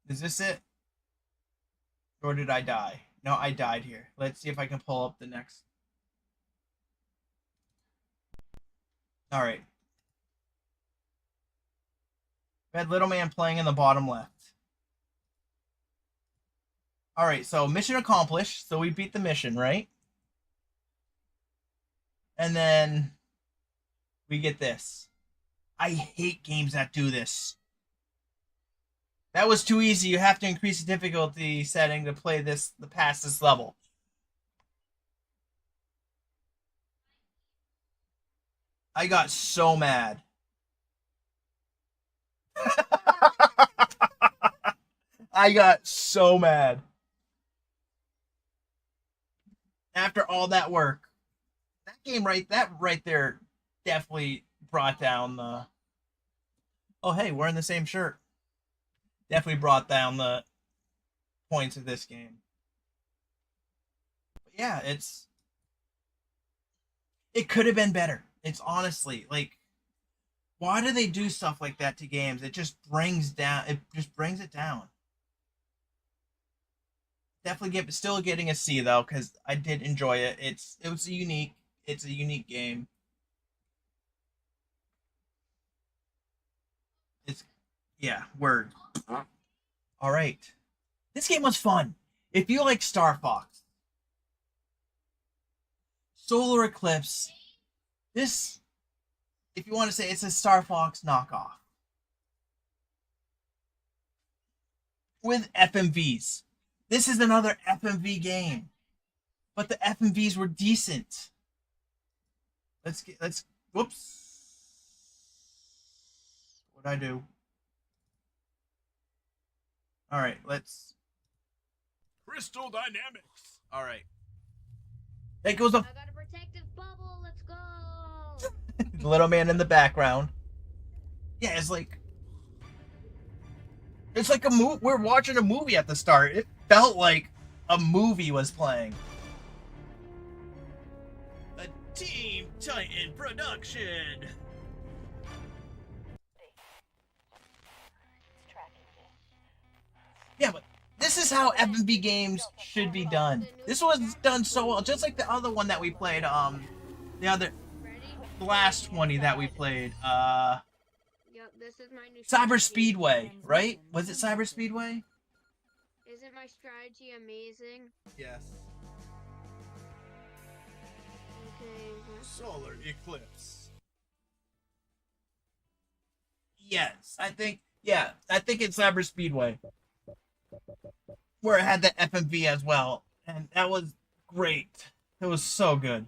Is this it? Or did I die? No, I died here. Let's see if I can pull up the next. Alright. We had Little Man playing in the bottom left. Alright, so mission accomplished. So we beat the mission, right? And then we get this. I hate games that do this. That was too easy. You have to increase the difficulty setting to play past this level. I got so mad. I got so mad. After all that work. That right there definitely brought down the... Oh, hey, we're in the same shirt. Definitely brought down the points of this game. yeah, it could have been better. It's honestly like, why do they do stuff like that to games? It just brings down. It just brings it down. Definitely still getting a C though, because I did enjoy it. It's a unique. It's a unique game. It's yeah, word. All right. This game was fun. If you like Star Fox, Solar Eclipse, this, if you want to say, it's a Star Fox knockoff with FMVs. This is another FMV game, but the FMVs were decent. Whoops. What'd I do? All right, let's. Crystal Dynamics. All right. It goes up. I got a protective bubble. Let's go. The little man in the background. Yeah, it's like a movie. We're watching a movie at the start. It felt like a movie was playing. A Team Titan production. Yeah, but this is how FMV games should be done. This was done so well, just like the other one that we played. The last 20 that we played. Yep, this is my new Cyber strategy. Speedway, right? Was it Cyber Speedway? Isn't my strategy amazing? Yes. Okay. Solar Eclipse. Yes, I think it's Cyber Speedway, where it had the FMV as well, and that was great. It was so good.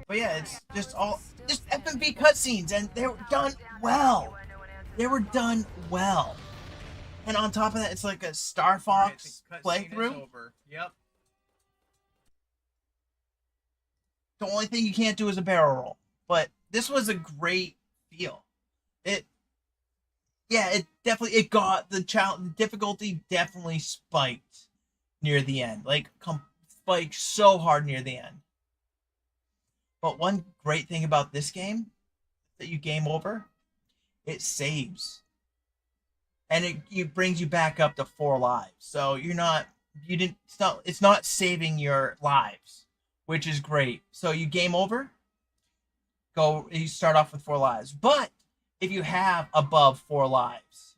But yeah, it's just FMV cutscenes, and they were done well. They were done well. And on top of that, it's like a Star Fox playthrough. Over. Yep. The only thing you can't do is a barrel roll. But this was a great feel. It got the challenge. The difficulty definitely spiked near the end. Like, spiked so hard near the end. But one great thing about this game that you game over, it saves. And it brings you back up to 4 lives. So it's not saving your lives, which is great. So you game over, you start off with 4 lives. But if you have above 4 lives,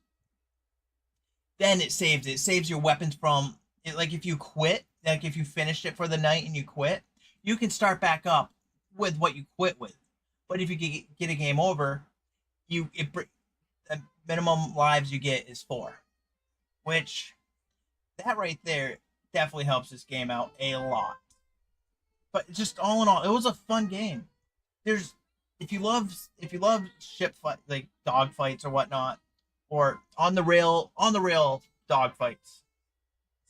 then it saves it. It saves your weapons from it. Like if you quit, like if you finished it for the night and you quit, you can start back up with what you quit with. But if you get a game over, the minimum lives you get is 4, which that right there definitely helps this game out a lot. But just all in all, it was a fun game. If you love ship fight, like dog fights or whatnot, or on the rail dog fights,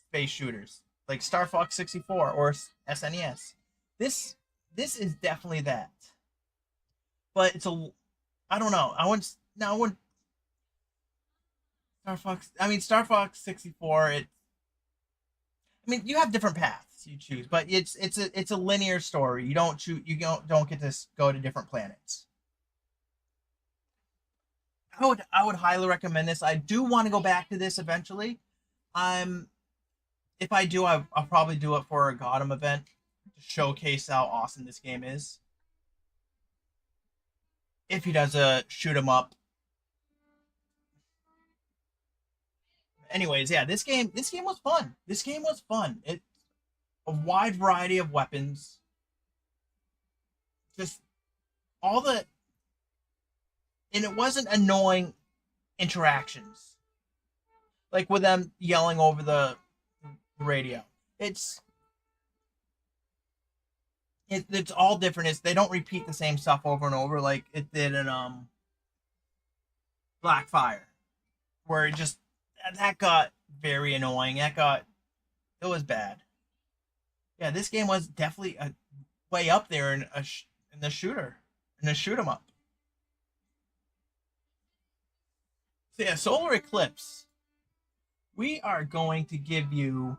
space shooters like Star Fox 64 or SNES, this is definitely that. But I don't know. Star Fox 64. You have different paths you choose, but it's a linear story. You don't get to go to different planets. I would highly recommend this. I do want to go back to this eventually. If I do, I'll probably do it for a Gotham event to showcase how awesome this game is. If he does a shoot 'em up. Anyways, yeah, this game was fun. This game was fun. It's a wide variety of weapons. Just and it wasn't annoying interactions. Like with them yelling over the radio. It's all different. They don't repeat the same stuff over and over like it did in Blackfire, where that got very annoying. It was bad. Yeah, this game was definitely way up there in the shoot 'em up. So yeah, Solar Eclipse. We are going to give you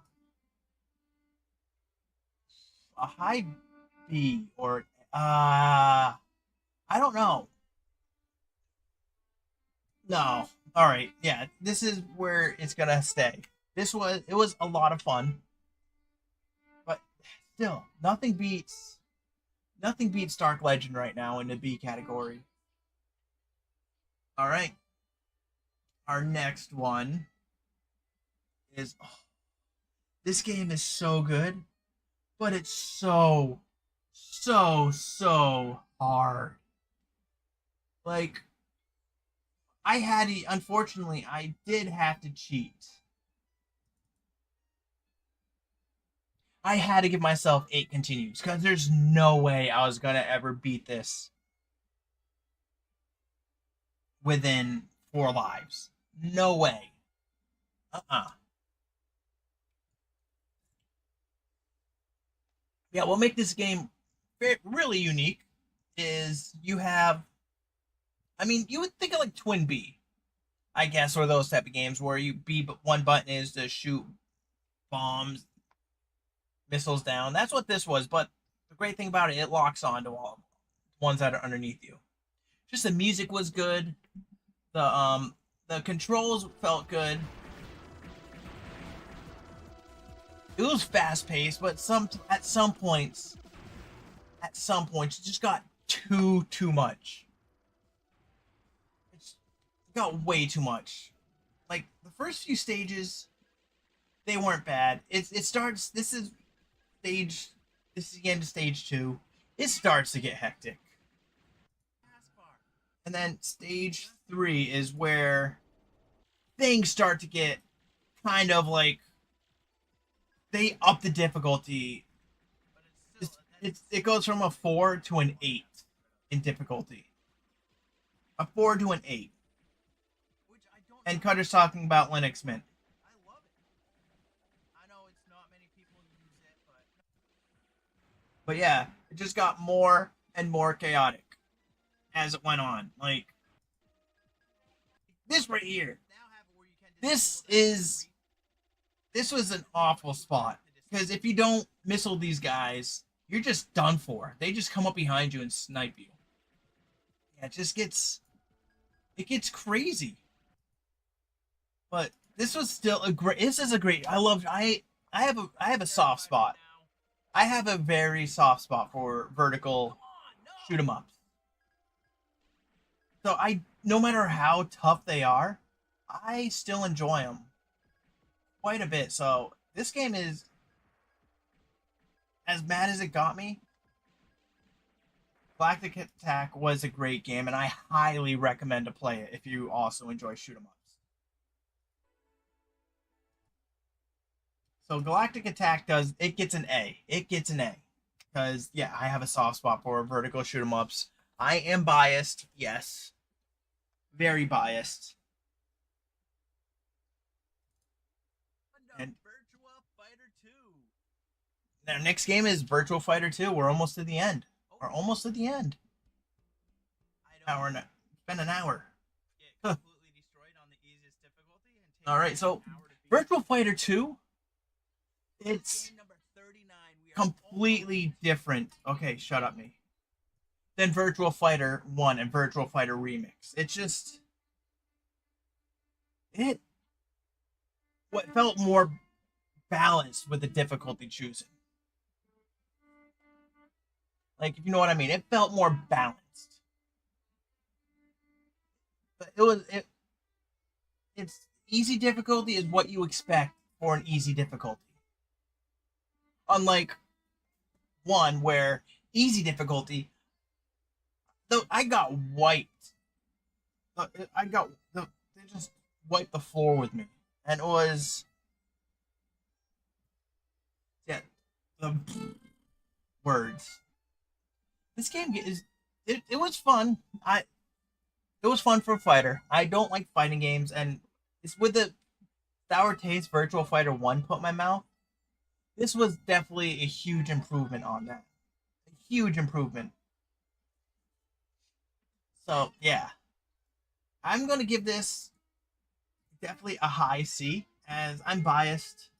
a high B or I don't know. No. All right. Yeah, this is where it's gonna stay. It was a lot of fun, but still nothing beats Dark Legend right now in the B category. All right. Our next one is this game is so good, but it's so hard. Like unfortunately I did have to cheat. I had to give myself 8 continues because there's no way I was gonna ever beat this within 4 lives. No way. Yeah, what make this game really unique is you have, I mean, you would think of like Twin B, I guess, or those type of games where one button is to shoot bombs, missiles down. That's what this was, but the great thing about it locks on to all ones that are underneath you. Just the music was good. The controls felt good. It was fast paced, but at some points it just got too much. It got way too much. Like the first few stages, they weren't bad. It starts. This is the end of stage 2. It starts to get hectic, and then stage 3 is where things start to get kind of like they up the difficulty. It goes from a 4 to an 8 in difficulty. A 4 to an 8. And Cutter's talking about Linux Mint. I love it. I know it's not many people use it, But yeah, it just got more and more chaotic as it went on. Like this right here. This was an awful spot because if you don't missile these guys, you're just done for. They just come up behind you and snipe you. Yeah, it gets crazy. But this was still I have a soft spot. I have a very soft spot for vertical shoot 'em ups. So no matter how tough they are, I still enjoy them quite a bit. So this game is as mad as it got me. Galactic Attack was a great game, and I highly recommend to play it if you also enjoy shoot 'em ups. So Galactic Attack gets an A. It gets an A. Because, yeah, I have a soft spot for vertical shoot 'em ups. I am biased, yes. Very biased. And Virtua Fighter 2. our next game is Virtua Fighter 2. We're almost to the end. We're almost at the end. It's been an hour. Get completely destroyed on the easiest difficulty. And Alright, so Virtua Fighter 2, it's number 39. We are completely different. Okay, shut up, me. Than Virtua Fighter 1 and Virtua Fighter Remix. It's just what felt more balanced with the difficulty choosing. Like, if you know what I mean, it felt more balanced. But it's easy difficulty is what you expect for an easy difficulty. Unlike 1 where easy difficulty, though I got wiped. They just wiped the floor with me. And it was, yeah, the words. This game it was fun. It was fun for a fighter. I don't like fighting games, and it's with the sour taste Virtua Fighter 1 put in my mouth. This was definitely a huge improvement on that. A huge improvement. So, yeah. I'm going to give this definitely a high C, as I'm biased.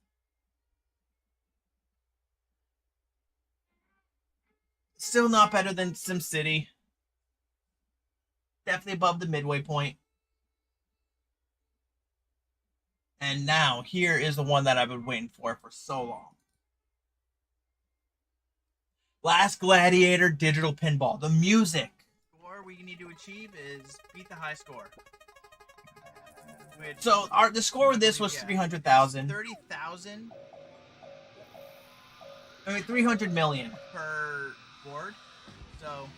Still not better than SimCity. Definitely above the midway point. And now, here is the one that I've been waiting for so long. Last Gladiator Digital Pinball. The music. Score we need to achieve is beat the high score. Which So the score with this was yeah, 300,000. 30,000 I mean 300 million. per board. So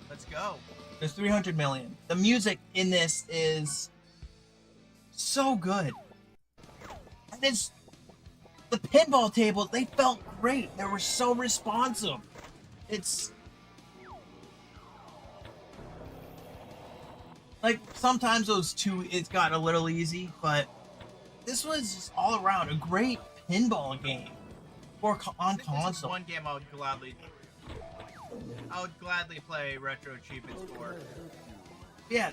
let's go. There's 300 million. The music in this is so good. And it's the pinball tables, they felt great. They were so responsive. It's like sometimes it got a little easy, but this was just all around a great pinball game on This is console. one game I would gladly play retro achievements for. Yeah,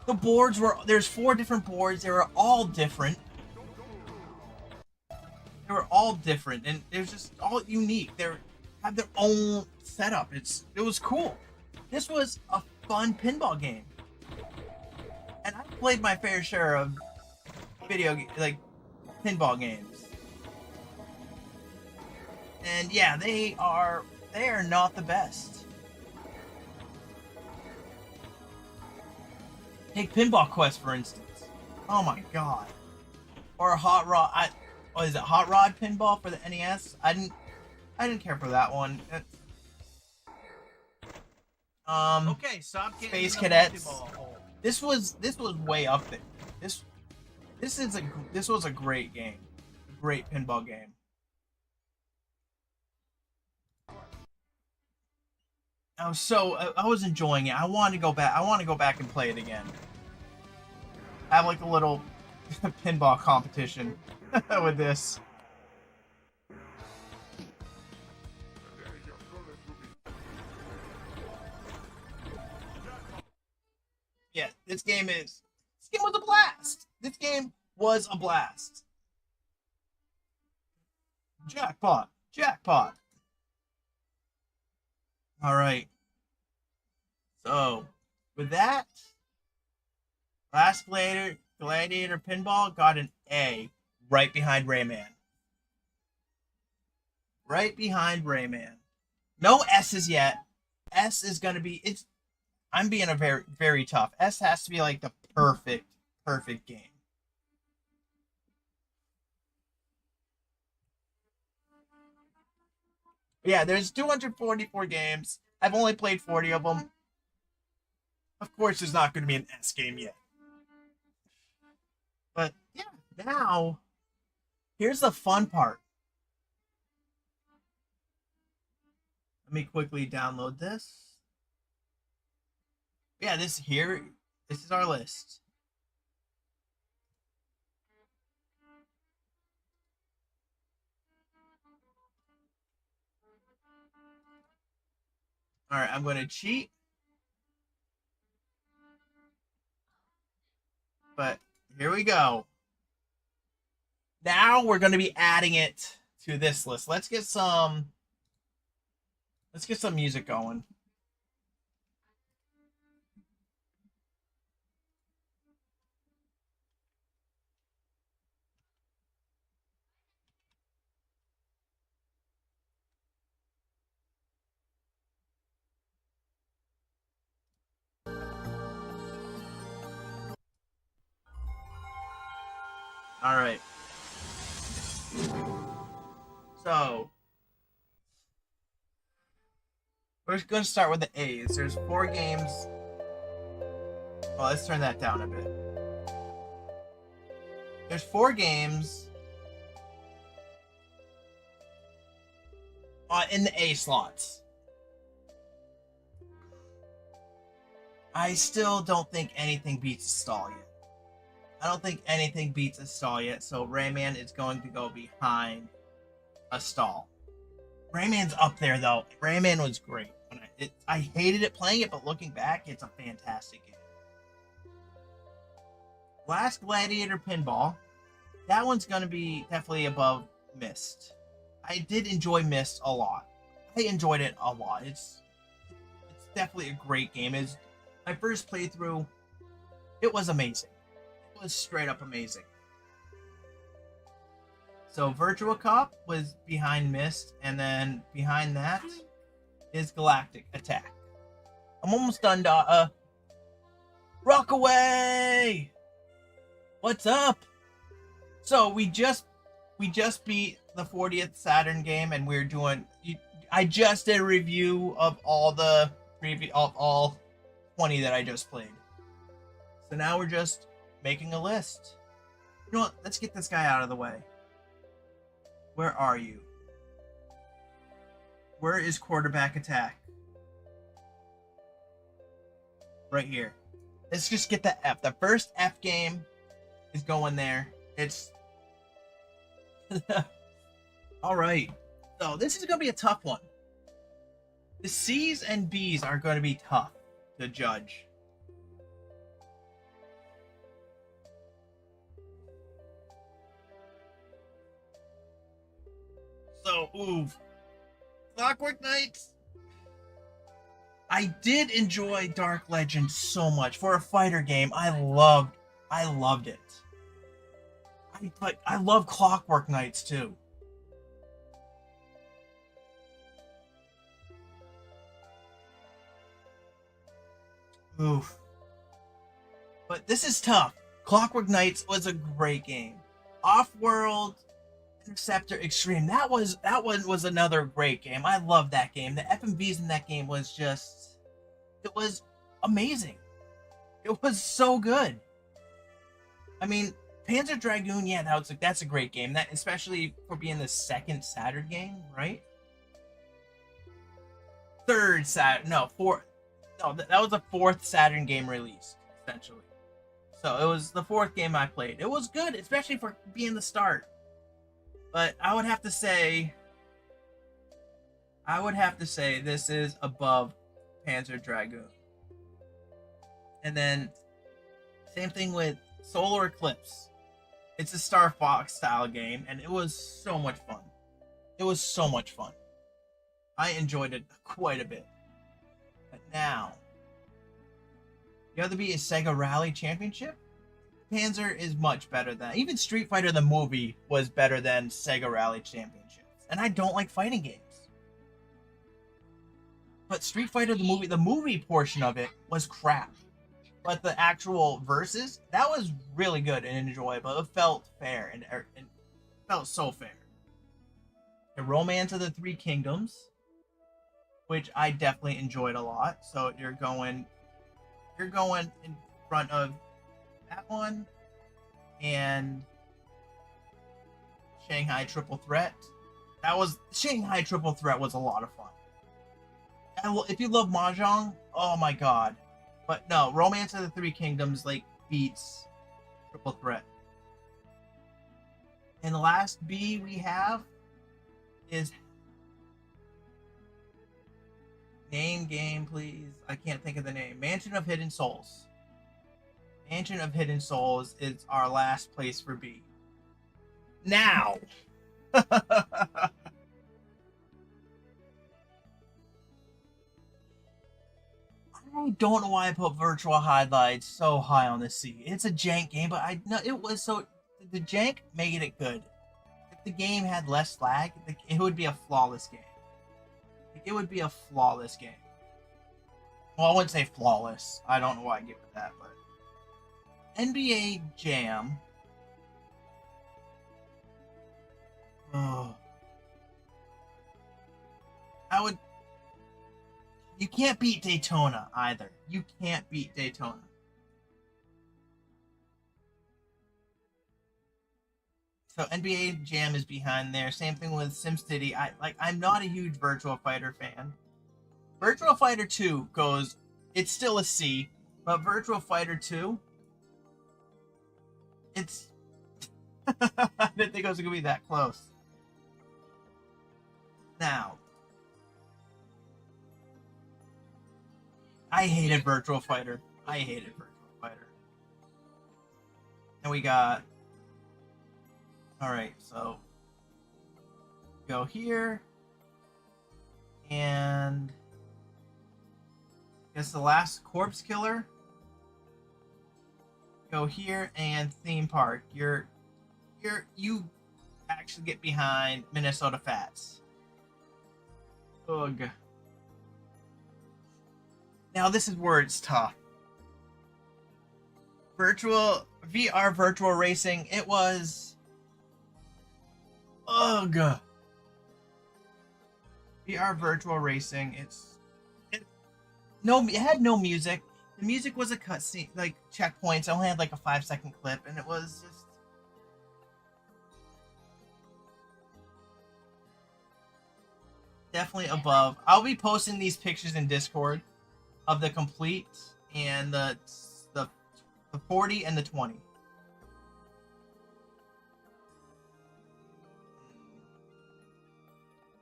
the boards there's 4 different boards. They were all different. And they're just all unique. They have their own setup. It was cool. This was a fun pinball game. And I played my fair share of pinball games. And yeah, they are not the best. Take Pinball Quest for instance. Oh my god. Or Hot Rod. Is it Hot Rod Pinball for the NES? I didn't care for that one. Okay, stop getting Space the Cadets. multi-ball hole. This was way up there. This was a great game. A great pinball game. I was enjoying it. I want to go back and play it again. Have like a little pinball competition with this. Yeah, this game was a blast. This game was a blast. Jackpot. All right. So, with that, Last Gladiator Pinball got an A right behind Rayman. No S's yet. S is going to be I'm being a very, very tough. S has to be like the perfect game. Yeah, there's 244 games. I've only played 40 of them. Of course, there's not going to be an S game yet. But yeah, now, here's the fun part. Let me quickly download this. Yeah, this is our list. All right, I'm going to cheat. But here we go. Now we're going to be adding it to this list. Let's get some music going. All right. So, we're going to start with the A's. There's 4 games. Well, let's turn that down a bit. There's 4 games in the A slots. I still don't think anything beats a stall yet. I don't think anything beats a stall yet, so Rayman is going to go behind a stall. Rayman's up there, though. Rayman was great. I hated it playing it, but looking back, it's a fantastic game. Last Gladiator Pinball. That one's going to be definitely above Myst. I did enjoy Myst a lot. I enjoyed it a lot. It's definitely a great game. It's my first playthrough. It was amazing. It was straight up amazing. So Virtua Cop was behind Myst, and then behind that is Galactic Attack. I'm almost done, Rockaway! What's up? So we just beat the 40th Saturn game, and we're doing. I just did a review of all 20 that I just played. So now we're just making a list. You know what? Let's get this guy out of the way. Where are you? Where is Quarterback Attack? Right here. Let's just get the F. The first F game is going there. It's all right. So this is going to be a tough one. The C's and B's are going to be tough to judge. So, Clockwork Knights. I did enjoy Dark Legends so much. For a fighter game, I loved it. I love Clockwork Knights too. Oof. But this is tough. Clockwork Knights was a great game. Off-World Interceptor Extreme. That one was another great game. I love that game. The FMVs in that game was just, it was amazing. It was so good. I mean, Panzer Dragoon, yeah, that's a great game. That, especially for being the second Saturn game, right? That was the fourth Saturn game released, essentially. So it was the fourth game I played. It was good, especially for being the start. But I would have to say this is above Panzer Dragoon. And then same thing with Solar Eclipse. It's a Star Fox style game, and it was so much fun. It was so much fun. I enjoyed it quite a bit. But now, the other beat is Sega Rally Championship. Panzer is much better than, even Street Fighter the movie was better than Sega Rally Championships. And I don't like fighting games. But Street Fighter the movie portion of it was crap. But the actual versus, that was really good and enjoyable. It felt fair and felt so fair. The Romance of the Three Kingdoms, which I definitely enjoyed a lot. So you're going in front of that one and Shanghai Triple Threat. Shanghai Triple Threat was a lot of fun. If you love Mahjong, oh my god. But no, Romance of the Three Kingdoms beats Triple Threat. And the last B we have is name game, please. I can't think of the name. Mansion of Hidden Souls. Mansion of Hidden Souls is our last place for B. Now! I don't know why I put Virtual Highlights so high on the C. It's a jank game, but the jank made it good. If the game had less lag, it would be a flawless game. It would be a flawless game. Well, I wouldn't say flawless. I don't know why I get with that, but NBA Jam. Oh. You can't beat Daytona either. You can't beat Daytona. So NBA Jam is behind there. Same thing with SimCity. I'm not a huge Virtua Fighter fan. Virtua Fighter 2 it's still a C, but Virtua Fighter 2, I didn't think it was gonna be that close. Now, I hated Virtua Fighter. And we got... Alright, so... Go here. And I guess the last corpse killer. Go here and theme park. You actually get behind Minnesota Fats. Ugh. Now this is where it's tough. VR virtual racing. It was. Ugh. VR virtual racing. It had no music. The music was a cutscene, like checkpoints. I only had like a 5-second clip, and it was just. Definitely above. I'll be posting these pictures in Discord of the complete and the 40 and the 20.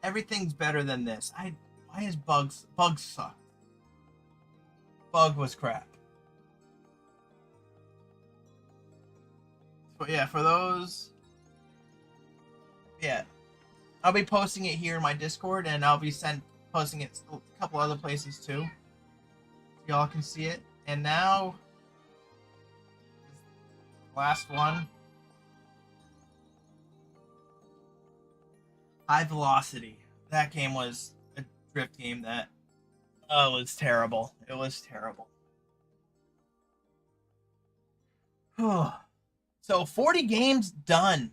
Everything's better than this. Why is bugs suck? Bug was crap. But yeah, for those, yeah, I'll be posting it here in my Discord, and I'll be posting it a couple other places too. Y'all can see it. And now, last one. High Velocity. That game was a drift game that, oh, it was terrible. It was terrible. So 40 games done.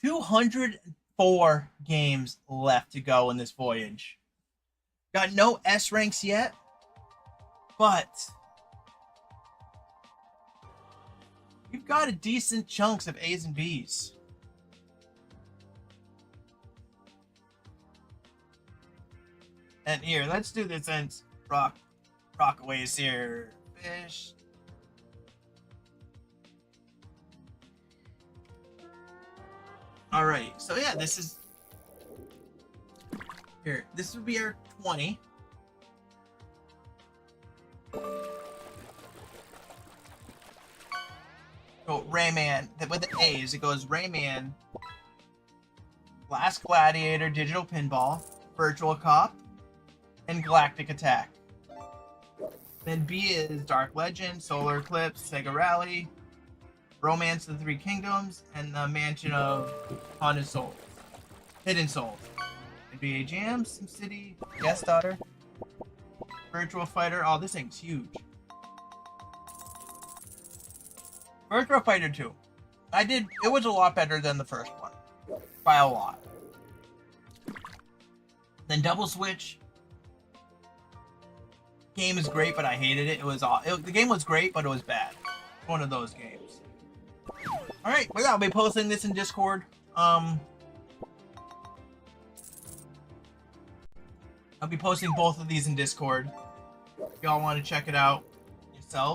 204 games left to go in this voyage. Got no S ranks yet, but we've got a decent chunks of A's and B's. And here, let's do this and Rockaways here. Fish. Alright, so yeah, this is here. This would be our 20. So Rayman, with the A's, it goes Rayman, Last Gladiator, Digital Pinball, Virtual Cop, and Galactic Attack. Then B is Dark Legend, Solar Eclipse, Sega Rally, Romance of the Three Kingdoms, and the Mansion of Haunted Souls. Hidden Souls. NBA Jam, SimCity, Yes Daughter, Virtual Fighter. Oh, this thing's huge. Virtual Fighter 2. It was a lot better than the first one. By a lot. Then Double Switch. Game is great, but I hated it. The game was great, but it was bad. One of those games. Alright, well, I'll be posting this in Discord. I'll be posting both of these in Discord. If y'all want to check it out yourself.